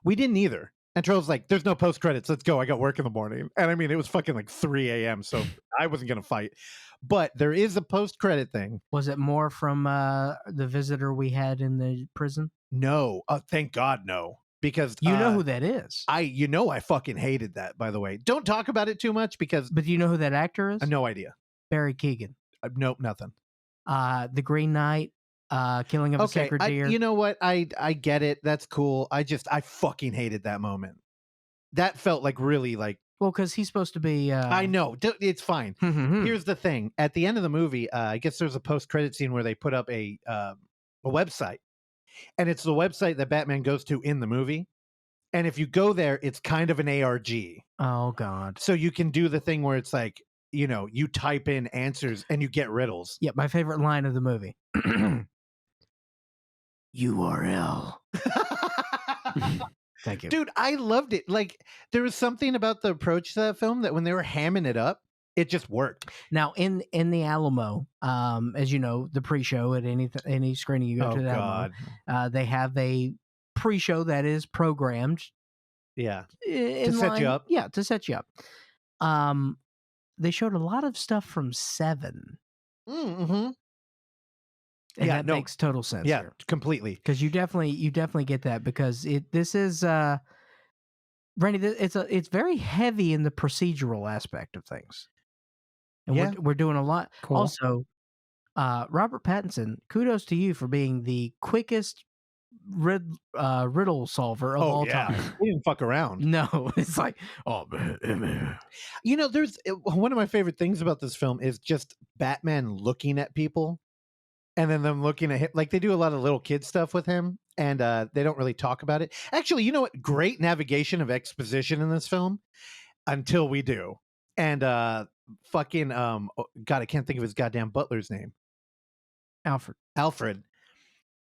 We didn't either. And Charles was like, there's no post-credits. Let's go. I got work in the morning. And I mean, it was fucking like 3 a.m., so I wasn't going to fight. But there is a post-credit thing. Was it more from the visitor we had in the prison? No. Thank God, no. Because You know who that is. I fucking hated that, by the way. Don't talk about it too much because But do you know who that actor is? no idea. Barry Keoghan. Nope, nothing. The Green Knight, Killing of a Sacred Deer. You know what? I get it. That's cool. I fucking hated that moment. That felt like really like. Well, because he's supposed to be. I know. It's fine. Here's the thing. At the end of the movie, I guess there's a post-credit scene where they put up a website. And it's the website that Batman goes to in the movie. And if you go there, it's kind of an ARG. Oh, God. So you can do the thing where it's like, you type in answers and you get riddles. Yeah, my favorite line of the movie. URL. Thank you. Dude, I loved it. Like, there was something about the approach to that film that when they were hamming it up, it just worked. Now in the Alamo, as you know, the pre-show at any screening you go Oh to the God, Alamo, they have a pre-show that is programmed yeah, in set you line- up. Yeah, to set you up. They showed a lot of stuff from Seven. Mm-hmm. And Yeah, that no. makes total sense. Yeah, completely. Because you definitely get that, because this is Randy, it's very heavy in the procedural aspect of things. And Yeah. we're doing a lot. Cool. Also, Robert Pattinson, kudos to you for being the quickest riddle solver of all time. He didn't fuck around. No, it's like, oh man. You know, there's one of my favorite things about this film is just Batman looking at people and then them looking at him. Like, they do a lot of little kid stuff with him, and they don't really talk about it. Actually, you know what? Great navigation of exposition in this film until we do. And fucking God, I can't think of his goddamn butler's name. Alfred.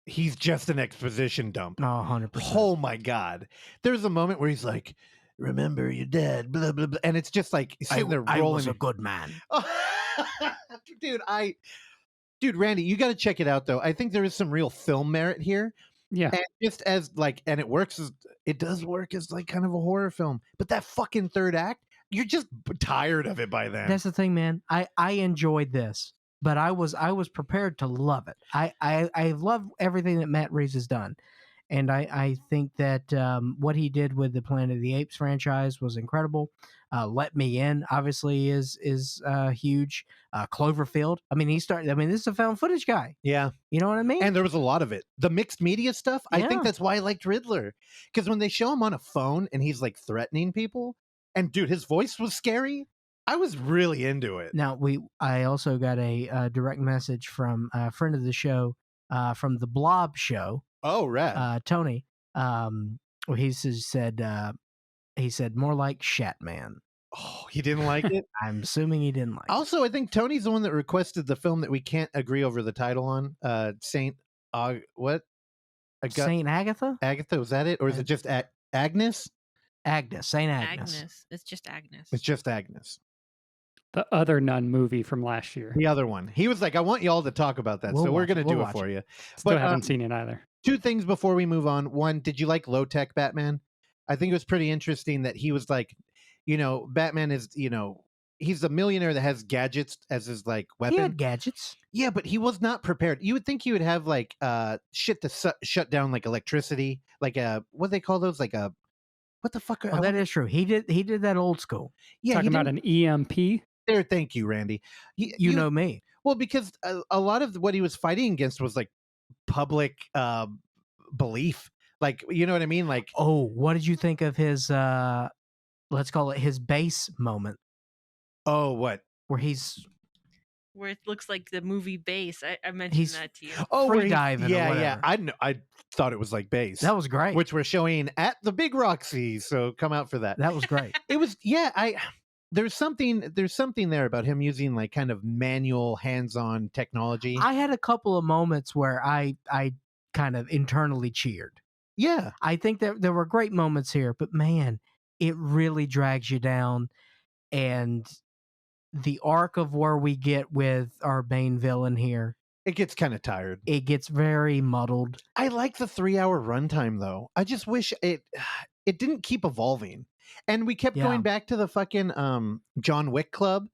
He's just an exposition dump. Oh, 100%. Oh my God. There's a moment where he's like, remember your dad, blah, blah, blah. And it's just like sitting there rolling. I was a good man. Dude, Randy, you got to check it out, though. I think there is some real film merit here. Yeah. And just as like, and it does work as like kind of a horror film. But that fucking third act, you're just tired of it by then. That's the thing, man. I enjoyed this, but I was prepared to love it. I love everything that Matt Reeves has done, and I think that what he did with the Planet of the Apes franchise was incredible. Let Me In obviously is huge. Cloverfield. I mean, this is a found footage guy. Yeah. You know what I mean? And there was a lot of it. The mixed media stuff, I think that's why I liked Riddler. Because when they show him on a phone and he's like threatening people, and dude, his voice was scary, I was really into it. Now, I also got a direct message from a friend of the show, from the Blob show. Oh, right. Tony. He said more like Shatman. Oh, he didn't like it? I'm assuming he didn't like it. Also, I think Tony's the one that requested the film that we can't agree over the title on. Saint what? Saint Agatha? Agatha, was that it? Or is it just Agnes? Agnes. Saint Agnes. It's just Agnes. It's just Agnes. The other Nun movie from last year. The other one. He was like, I want y'all to talk about that. So we're going to do it for you. Still haven't seen it either. Two things before we move on. One, did you like low-tech Batman? I think it was pretty interesting that he was like, you know, Batman is, you know, he's a millionaire that has gadgets as his like weapon. He had gadgets. Yeah, but he was not prepared. You would think he would have like shit to shut down like electricity, like what do they call those? Like what the fuck? Oh, that is true. He did that old school. Yeah, talking about an EMP. There, thank you, Randy. You know me. Well, because a lot of what he was fighting against was like public belief. Like, you know what I mean? Like, oh, what did you think of his let's call it his base moment? Oh, what? Where it looks like the movie Base. I mentioned that to you. Oh, free diving. Yeah, or whatever. yeah. I know. I thought it was like Base. That was great. Which we're showing at the Big Roxy. So come out for that. That was great. It was. Yeah. There's something there about him using like kind of manual, hands-on technology. I had a couple of moments where I kind of internally cheered. Yeah, I think that there were great moments here, but man, it really drags you down. And the arc of where we get with our main villain here, it gets kind of tired. It gets very muddled. I like the 3-hour runtime though. I just wish it didn't keep evolving. And we kept going back to the fucking John Wick club.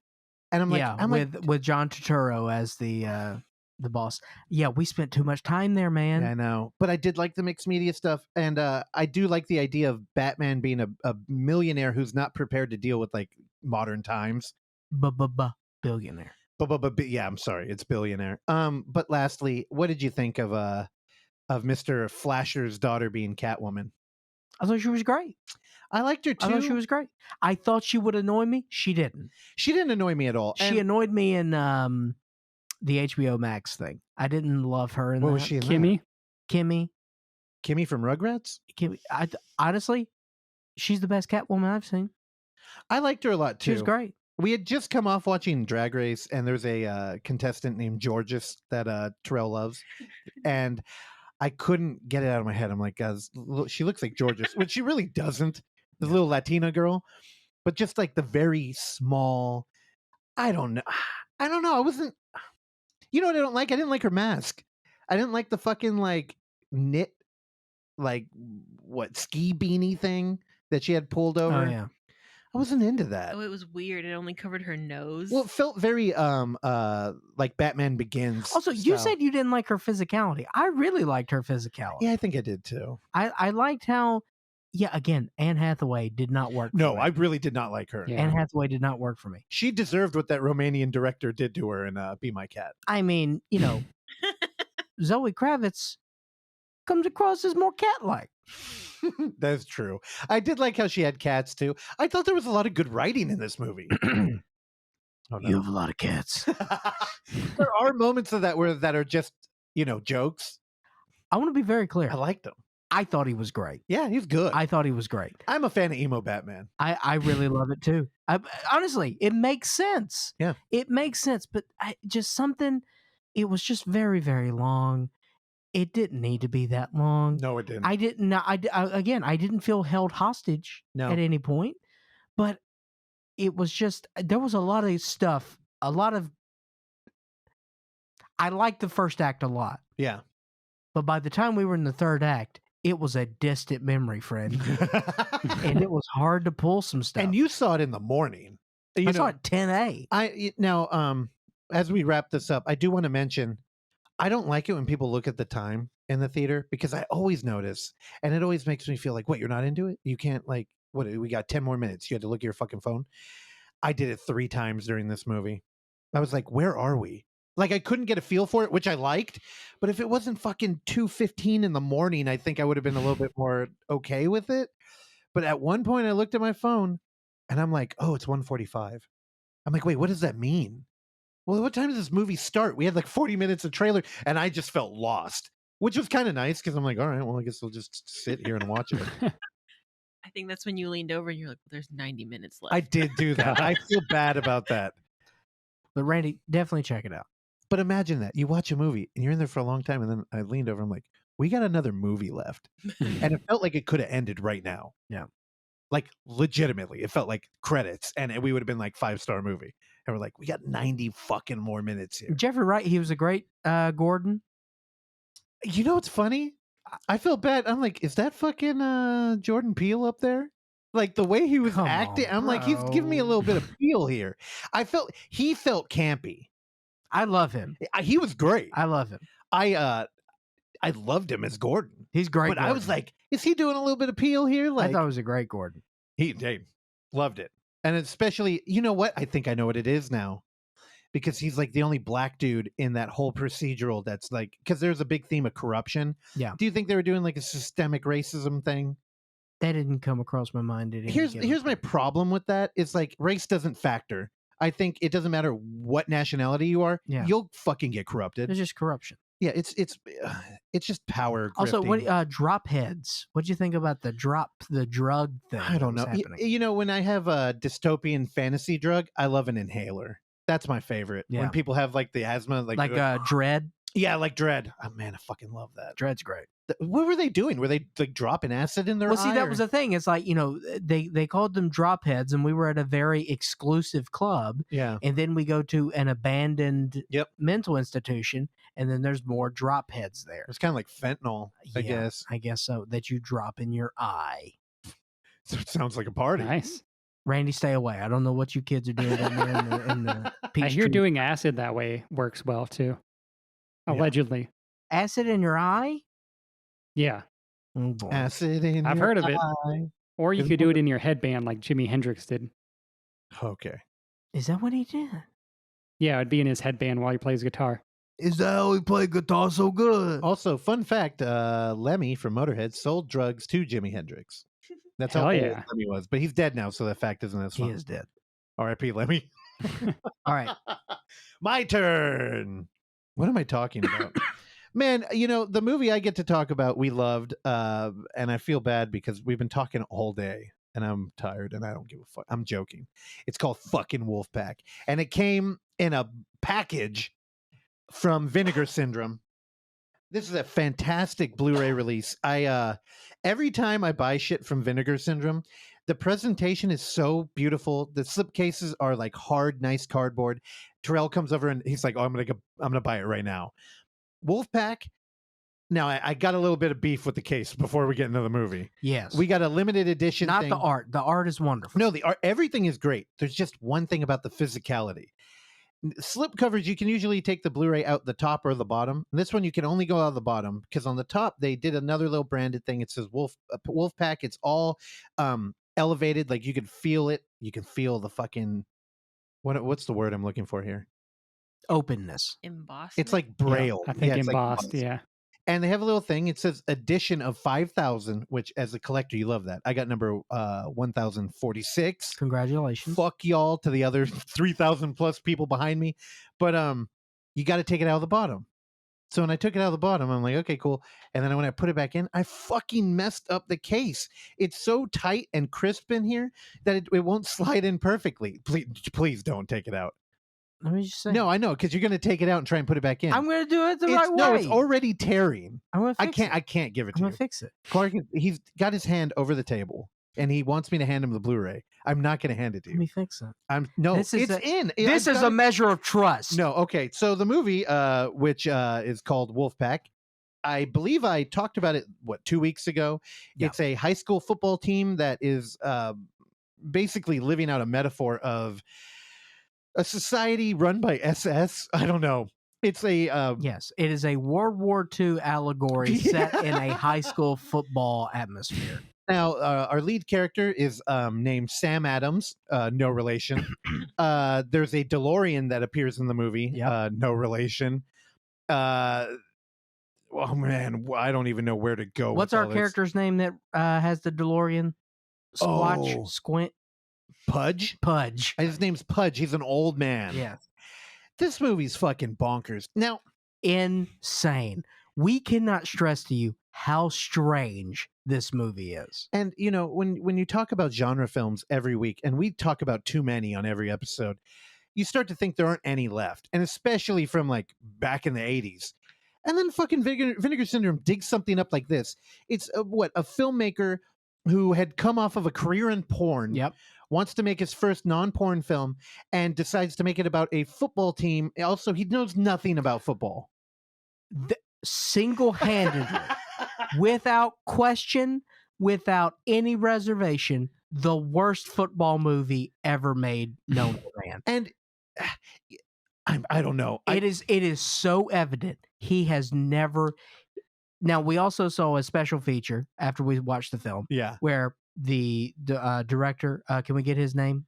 And I'm like, with John Turturro as the boss. Yeah, we spent too much time there, man. Yeah, I know. But I did like the mixed media stuff. And I do like the idea of Batman being a millionaire who's not prepared to deal with like modern times. Billionaire. Yeah, I'm sorry. It's billionaire. But lastly, what did you think of Mr. Flasher's daughter being Catwoman? I thought she was great. I liked her too. I thought she was great. I thought she would annoy me. She didn't. She didn't annoy me at all. She annoyed me in the HBO Max thing. I didn't love her in that. What was she in Kimi? Kimmy from Rugrats? Honestly, she's the best Catwoman I've seen. I liked her a lot too. She was great. We had just come off watching Drag Race, and there's a contestant named Georges that Terrell loves, and I couldn't get it out of my head. I'm like, she looks like Georges, which she really doesn't. This little Latina girl, but just like the very small. I don't know. I don't know. I wasn't. You know what I don't like? I didn't like her mask. I didn't like the fucking like knit, like what ski beanie thing that she had pulled over. Oh yeah. I wasn't into that. Oh, it was weird. It only covered her nose. Well, it felt very like Batman Begins. Also, you style. said you didn't like her physicality. I really liked her physicality. Yeah, I think I did too. I liked how, yeah, again, Anne Hathaway did not work No, for me. I really did not like her. Yeah. Anne Hathaway did not work for me. She deserved what that Romanian director did to her in Be My Cat. I mean, you know, Zoe Kravitz comes across as more cat-like. That's true. I did like how she had cats too. I thought there was a lot of good writing in this movie. Oh, no. You have a lot of cats. There are moments of that that are just, jokes. I want to be very clear. I liked them. I thought he was great. Yeah, he's good. I thought he was great. I'm a fan of emo Batman. I really love it too. Honestly, it makes sense. Yeah. It makes sense, but it was just very, very long. It didn't need to be that long. No, it didn't. I didn't feel held hostage No. at any point, but it was just, there was a lot of stuff, I liked the first act a lot, Yeah. but by the time we were in the third act, it was a distant memory, friend. And it was hard to pull some stuff. And you saw it in the morning. I saw it 10A. Now, as we wrap this up, I do want to mention, I don't like it when people look at the time in the theater because I always notice, and it always makes me feel like, what, you're not into it? You can't we got 10 more minutes. You had to look at your fucking phone. I did it 3 times during this movie. I was like, where are we? Like, I couldn't get a feel for it, which I liked. But if it wasn't fucking 2:15 in the morning, I think I would have been a little bit more okay with it. But at one point, I looked at my phone and I'm like, oh, it's 1:45. I'm like, wait, what does that mean? Well, what time does this movie start? We had like 40 minutes of trailer and I just felt lost, which was kind of nice because I'm like, all right, well, I guess we'll just sit here and watch it. I think that's when you leaned over and you're like, well, there's 90 minutes left. I did do that. I feel bad about that. But Randy, definitely check it out. But imagine that. You watch a movie and you're in there for a long time. And then I leaned over. I'm like, we got another movie left. And it felt like it could have ended right now. Yeah. Like legitimately. It felt like credits. And we would have been like 5-star movie. And we're like, we got 90 fucking more minutes here. Jeffrey Wright, he was a great Gordon. You know what's funny? I feel bad. I'm like, is that fucking Jordan Peele up there? Like the way he was Come acting. on, I'm like, he's giving me a bro. little bit of Peele here. He felt campy. I love him. He was great. I love him. I loved him as Gordon. He's great. But I was Gordon. like, is he doing a little bit of Peele here? Like, I thought it was a great Gordon. he loved it. And especially, you know what? I think I know what it is now. Because he's like the only black dude in that whole procedural that's like, because there's a big theme of corruption. Yeah. Do you think they were doing like a systemic racism thing? That didn't come across my mind. At any Here's given my time. problem with that. It's like race doesn't factor. I think it doesn't matter what nationality you are. Yeah. You'll fucking get corrupted. It's just corruption. Yeah, it's just power. Also, what grifting. drop heads? What'd you think about the drug thing? I don't know. that was happening? You know, when I have a dystopian fantasy drug, I love an inhaler. That's my favorite. Yeah. When people have like the asthma, like Dread. yeah, like Dread. Oh man, I fucking love that. Dread's great. What were they doing? Were they like dropping acid in their eye? Well, see, that or- was the thing. It's like, they called them drop heads, and we were at a very exclusive club, yeah. and then we go to an abandoned Yep. mental institution, and then there's more drop heads there. It's kind of like fentanyl, I Yeah, guess. I guess so. That you drop in your eye. So it sounds like a party. Nice. Randy, stay away. I don't know what you kids are doing down there in the I Peachtree. hear doing acid that way works well too. Yeah. Allegedly. acid in your eye. Yeah. Oh, boy. Acid in I've your heard of it. eye. Or you Isn't could do that- it in your headband like Jimi Hendrix did. Okay. Is that what he did? Yeah, it'd be in his headband while he plays guitar. Is that how he played guitar so good? Also, fun fact: Lemmy from Motorhead sold drugs to Jimi Hendrix. That's how Hell old yeah. Lemmy was, but he's dead now, so that fact isn't as He fun. is dead. R.I.P. Lemmy. All right. My turn. What am I talking about? Man, the movie I get to talk about, we loved, and I feel bad because we've been talking all day, and I'm tired, and I don't give a fuck. I'm joking. It's called fucking Wolfpack, and it came in a package from Vinegar Syndrome. This is a fantastic Blu-ray release. Every time I buy shit from Vinegar Syndrome, the presentation is so beautiful. The slipcases are like hard, nice cardboard. Terrell comes over and he's like, "Oh, I'm gonna buy it right now." Wolfpack. Now I got a little bit of beef with the case before we get into the movie. Yes. We got a limited edition. Not thing. the art. The art is wonderful. No, the art. Everything is great. There's just one thing about the physicality. Slip covers, you can usually take the Blu-ray out the top or the bottom. This one you can only go out the bottom because on the top they did another little branded thing. It says Wolfpack. It's all elevated, like you can feel it. You can feel the fucking what's the word I'm looking for here? Openness. Embossed. It's like braille. I think it's embossed. Like, and they have a little thing. It says edition of 5,000, which as a collector you love that. I got number 1046. Congratulations. Fuck y'all to the other 3,000 plus people behind me. But you got to take it out of the bottom. So when I took it out of the bottom, I'm like, okay, cool. And then when I put it back in, I fucking messed up the case. It's so tight and crisp in here that it won't slide in perfectly. Please don't take it out. Let me just say. No, I know, because you're going to take it out and try and put it back in. I'm going to do it the right way. No, it's already tearing. I'm going to fix it. I can't give it to you. I'm going to fix it. Clark, he's got his hand over the table, and he wants me to hand him the Blu-ray. I'm not going to hand it to Let you. me fix it. It's in. This is a measure of trust. No, okay. So the movie, which is called Wolfpack, I believe I talked about it, 2 weeks ago? Yeah. It's a high school football team that is basically living out a metaphor of a society run by SS. I don't know. It's a yes, it is a World War II allegory set in a high school football atmosphere. Now, our lead character is named Sam Adams, no relation. There's a DeLorean that appears in the movie, no relation. Oh man, I don't even know where to go. What's our character's name that has the DeLorean? Squatch, Squint, Pudge. His name's Pudge. He's an old man. Yeah. This movie's fucking bonkers. Now, insane. We cannot stress to you how strange this movie is. And you know, when you talk about genre films every week, and we talk about too many on every episode, you start to think there aren't any left, and especially from like back in the 80s. And then fucking Vinegar Syndrome digs something up like this. It's a filmmaker who had come off of a career in porn. Yep. Wants to make his first non-porn film and decides to make it about a football team. Also, he knows nothing about football. Single-handedly, without question, without any reservation, the worst football movie ever made known to man. And I don't know. It is so evident he has never. Now, we also saw a special feature after we watched the film. Yeah. Where the director, can we get his name?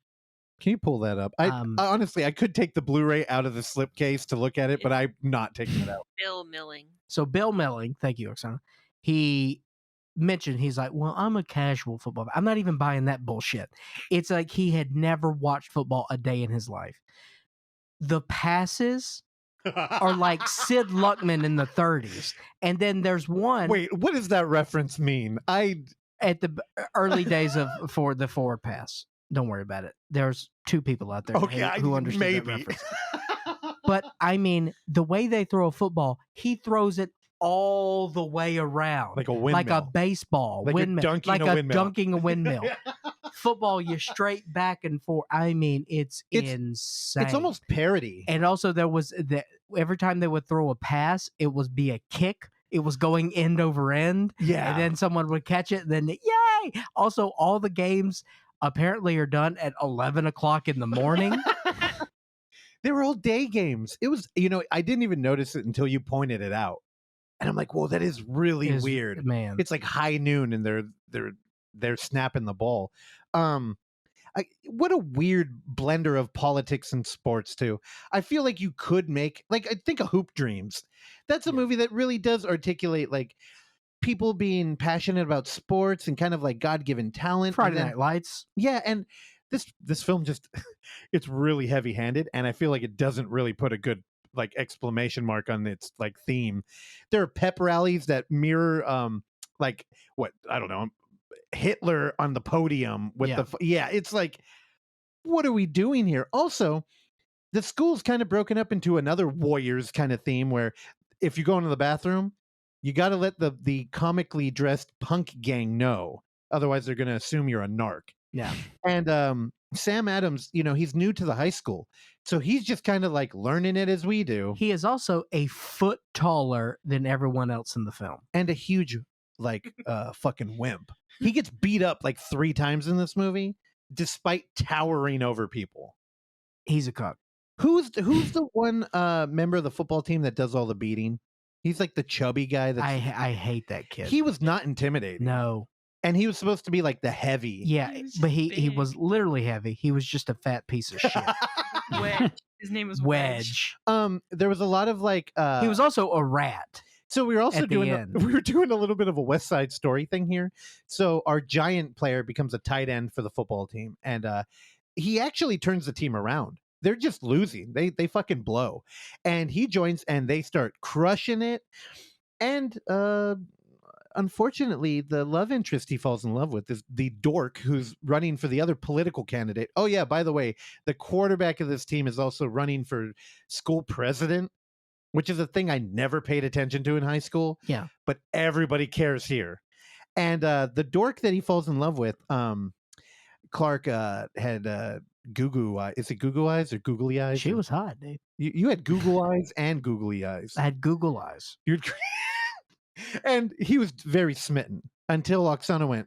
Can you pull that up? I honestly, I could take the Blu-ray out of the slipcase to look at it, but I'm not taking it out. Bill Milling. So Bill Milling, thank you, Oksana. He mentioned, he's like, well, I'm a casual football. I'm not even buying that bullshit. It's like he had never watched football a day in his life. The passes are like Sid Luckman in the 30s. And then there's one. Wait, what does that reference mean? At the early days for the forward pass. Don't worry about it. There's two people out there who understand that reference. But I mean, the way they throw a football, he throws it all the way around, like a windmill, like a baseball, like windmill, dunking a windmill. Football, you straight back and forth. I mean, it's insane. It's almost parody. And also, there was every time they would throw a pass, it would be a kick. It was going end over end. Yeah, and then someone would catch it. And then yay! Also, all the games apparently are done at 11 o'clock in the morning. They were all day games. It was, I didn't even notice it until you pointed it out. And I'm like, whoa, that is really weird, man. It's like high noon and they're snapping the ball. What a weird blender of politics and sports too. I feel like you could make, like, I think of Hoop Dreams. That's a movie that really does articulate like people being passionate about sports and kind of like God-given talent. Friday Night Lights. Yeah, and this film just it's really heavy-handed, and I feel like it doesn't really put a good like exclamation mark on its like theme. There are pep rallies that mirror like what, I don't know, Hitler on the podium with it's like, what are we doing here? Also, the school's kind of broken up into another Warriors kind of theme where if you go into the bathroom, You got to let the comically dressed punk gang know. Otherwise, they're going to assume you're a narc. Yeah. And Sam Adams, he's new to the high school. So he's just kind of like learning it as we do. He is also a foot taller than everyone else in the film. And a huge, fucking wimp. He gets beat up like 3 times in this movie, despite towering over people. He's a cuck. Who's the one member of the football team that does all the beating? He's like the chubby guy. I hate that kid. He was not intimidating. No. And he was supposed to be like the heavy. Yeah, He was but just he big. was literally heavy. He was just a fat piece of shit. Wedge. His name was Wedge. Wedge. There was a lot of He was also a rat. So we were also at the doing end. we were doing a little bit of a West Side Story thing here. So our giant player becomes a tight end for the football team, and he actually turns the team around. They're just losing. They fucking blow, and he joins, and they start crushing it. And unfortunately, the love interest he falls in love with is the dork who's running for the other political candidate. Oh yeah, by the way, the quarterback of this team is also running for school president, which is a thing I never paid attention to in high school. Yeah. But everybody cares here. And the dork that he falls in love with, Clark had goo eyes. Is it Google eyes or googly eyes? She was hot, dude. You had Google eyes and googly eyes. I had Google eyes. You'd and he was very smitten until Oksana went,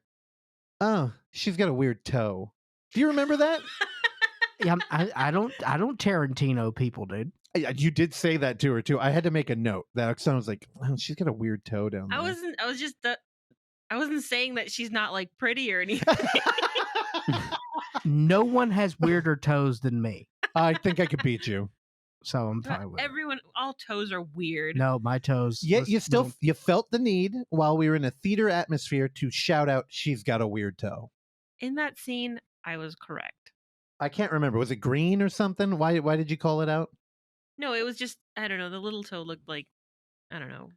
"Oh, she's got a weird toe." Do you remember that? Yeah, I don't Tarantino people, dude. You did say that to her too. I had to make a note that Oksana was like, "Oh, she's got a weird toe down there." I wasn't saying that she's not like pretty or anything. No one has weirder toes than me, I think I could beat you. so I'm fine with it. All toes are weird. No, my toes. Yeah, listen, you felt the need while we were in a theater atmosphere to shout out, "She's got a weird toe." In that scene, I was correct. I can't remember. Was it green or something? Why did you call it out? No, it was just, I don't know. The little toe looked like, I don't know,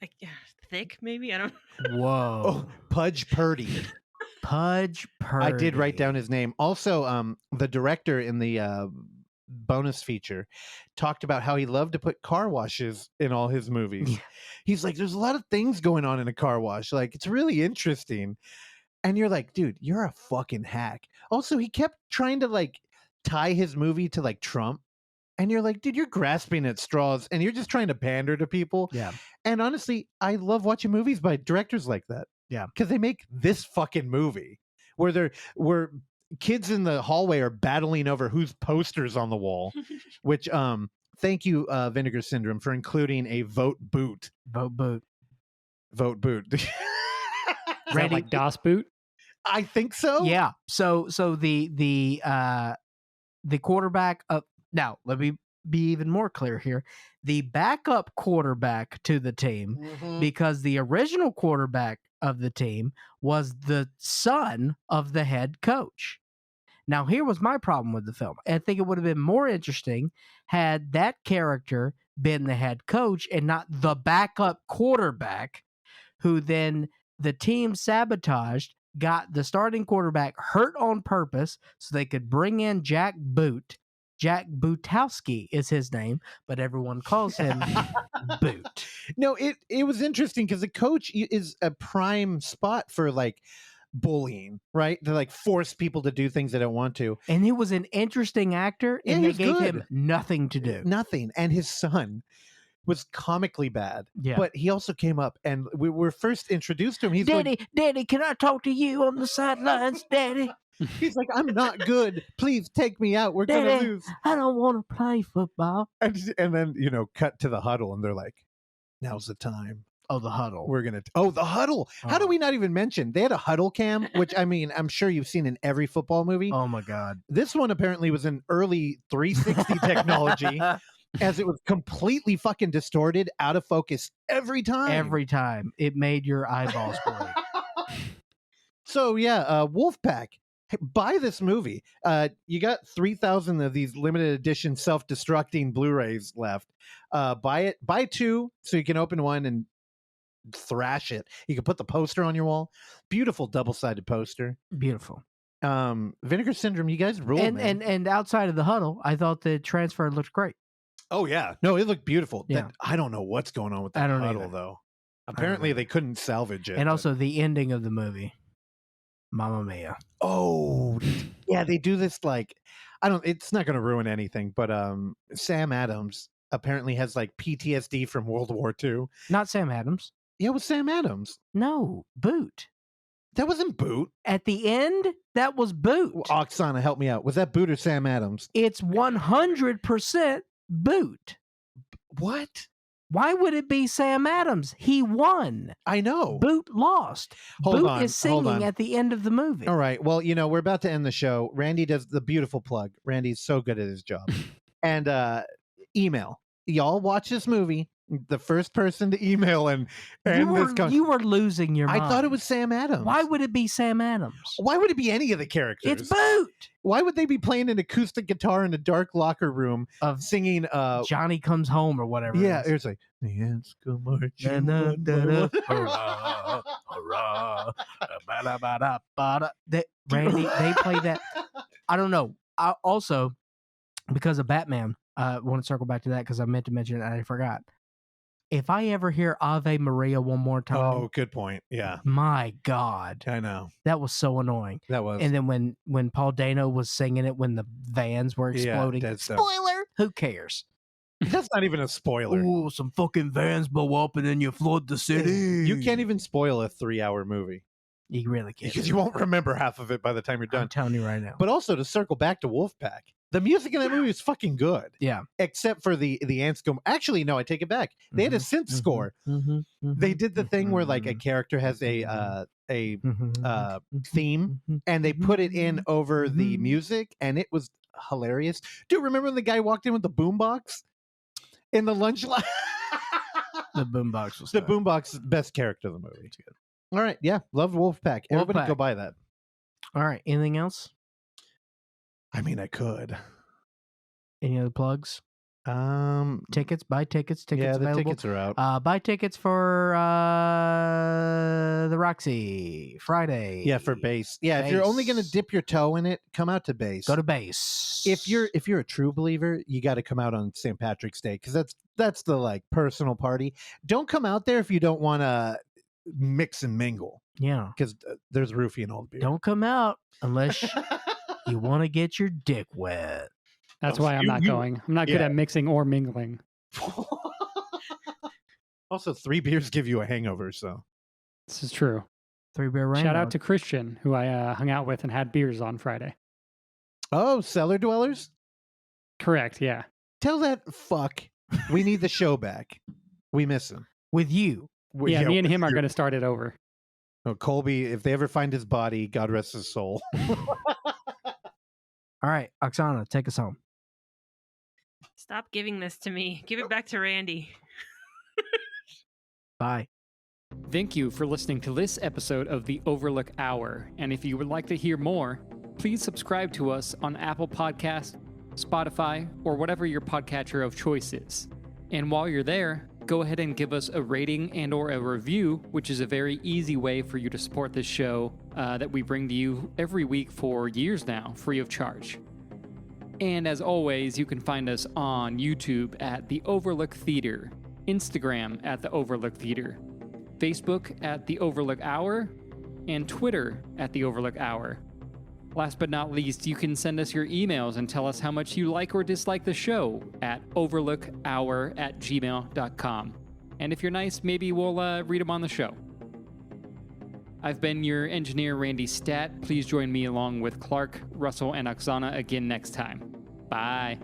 like thick maybe. I don't. Whoa. Oh, Pudge Purdy. Pudge Purdy. I did write down his name. Also, the director in the bonus feature talked about how he loved to put car washes in all his movies. Yeah. He's like, there's a lot of things going on in a car wash. Like, it's really interesting. And you're like, dude, you're a fucking hack. Also, he kept trying to like tie his movie to like Trump. And you're like, dude, you're grasping at straws and you're just trying to pander to people. Yeah. And honestly, I love watching movies by directors like that. Yeah. Because they make this fucking movie where kids in the hallway are battling over whose posters on the wall, which thank you, Vinegar Syndrome, for including a vote boot. Vote boot. Vote boot. Is that like DOS boot? I think so. Yeah. So the quarterback of now, let me be even more clear here. The backup quarterback to the team, Mhm. because the original quarterback of the team was the son of the head coach. Now, here was my problem with the film. I think it would have been more interesting had that character been the head coach and not the backup quarterback, who then the team sabotaged, got the starting quarterback hurt on purpose so they could bring in Jack Boot. Jack Butowski is his name, but everyone calls him Boot. No, it was interesting because the coach is a prime spot for like bullying, right? To like force people to do things they don't want to. And he was an interesting actor, Yeah, and he they was gave good. him nothing to do. Nothing. And his son was comically bad. Yeah. But he also came up and we were first introduced to him. He's Daddy, can I talk to you on the sidelines, Daddy? he's like, I'm not good. Please take me out. We're going to Daddy. lose. I don't want to play football. And then, cut to the huddle and they're like, now's the time. Oh, the huddle. We're going to, the huddle. How do we not even mention? They had a huddle cam, which I mean, I'm sure you've seen in every football movie. Oh my God. This one apparently was an early 360 technology, as it was completely fucking distorted, out of focus every time. Every time. It made your eyeballs bleed. So yeah, Wolfpack, hey, buy this movie. You got 3,000 of these limited edition self-destructing Blu-rays left. Buy it. Buy 2 so you can open one and thrash it. You can put the poster on your wall. Beautiful double-sided poster. Beautiful. Vinegar Syndrome, you guys rule. And outside of the huddle, I thought the transfer looked great. Oh yeah, no, it looked beautiful. Yeah. I don't know what's going on with I that don't huddle either. though. Apparently, they couldn't salvage it. And but- also the ending of the movie, Mamma Mia. oh, yeah, they do this like it's not going to ruin anything, but Sam Adams apparently has like PTSD from World War II. Not Sam Adams. Yeah, it was Sam Adams. No, Boot. That wasn't Boot. At the end, that was Boot. Oksana, help me out. Was that Boot or Sam Adams? It's 100% Boot. What? Why would it be Sam Adams? He won. I know. Boot lost. Hold Boot on, is hold on. singing at the end of the movie. All right. Well, we're about to end the show. Randy does the beautiful plug. Randy's so good at his job. And email. Y'all watch this movie. The first person to email and You were losing your mind. I thought it was Sam Adams. Why would it be Sam Adams? Why would it be any of the characters? It's Boot. Why would they be playing an acoustic guitar in a dark locker room Of singing Johnny Comes Home or whatever. yeah, it is. it's like the ants go marching. Da-da-da-da, hurrah, hurrah, ba-da-ba-da-ba-da. Randy, they play that. I don't know. I also, because of Batman, I want to circle back to that because I meant to mention it and I forgot. If I ever hear Ave Maria one more time, Oh, good point. Yeah, my God, I know. that was so annoying. That was. And then when Paul Dano was singing it when the vans were exploding, dead stuff. spoiler, who cares? That's not even a spoiler. Oh, some fucking vans blow up and then you flood the city. You can't even spoil a 3-hour movie You really can't. because you won't remember half of it by the time you're I'm done. telling you right now. But also to circle back to Wolfpack, the music in that movie is fucking good. Yeah. Except for the ants go. Actually, no, I take it back. They had a synth score. They did the thing where like a character has a theme and they put it in over the music and it was hilarious. Dude, remember when the guy walked in with the boombox in the lunch line? The boombox was The fun. boombox, best character of the movie. All right, yeah, love Wolfpack. Everybody Wolfpack. go buy that. All right. Anything else? I mean, I could. Any other plugs? Tickets. Buy tickets. Tickets Yeah, the available. tickets are out. Buy tickets for the Roxy Friday. Yeah, for base. Yeah, if you're only gonna Base. dip your toe in it, come out to base. Go to base. If you're a true believer, you got to come out on St. Patrick's Day because that's the like personal party. Don't come out there if you don't want to mix and mingle because there's roofie and all the beer. don't come out unless you want to get your dick wet. That's Oh, why I'm not going. I'm not good yeah. at mixing or mingling. Also, 3 beers give you a hangover, so This is true. 3-beer rain. Shout out to Christian, who I hung out with and had beers on Friday. oh, cellar dwellers. Correct, yeah. Tell that fuck we need the show back. We miss him. with you. Yeah, me and him are you're- going to start it over. Oh, Colby, if they ever find his body, God rest his soul. All right, Oksana, take us home. Stop giving this to me. Give it back to Randy. Bye. Thank you for listening to this episode of the Overlook Hour. And if you would like to hear more, please subscribe to us on Apple Podcasts, Spotify, or whatever your podcatcher of choice is. And while you're there, go ahead and give us a rating and or a review, which is a very easy way for you to support this show that we bring to you every week for years now, free of charge. And as always, you can find us on YouTube at The Overlook Theater, Instagram at The Overlook Theater, Facebook at The Overlook Hour, and Twitter at The Overlook Hour. Last but not least, you can send us your emails and tell us how much you like or dislike the show at overlookhour@gmail.com. And if you're nice, maybe we'll read them on the show. I've been your engineer, Randy Stat. Please join me along with Clark, Russell, and Oksana again next time. Bye.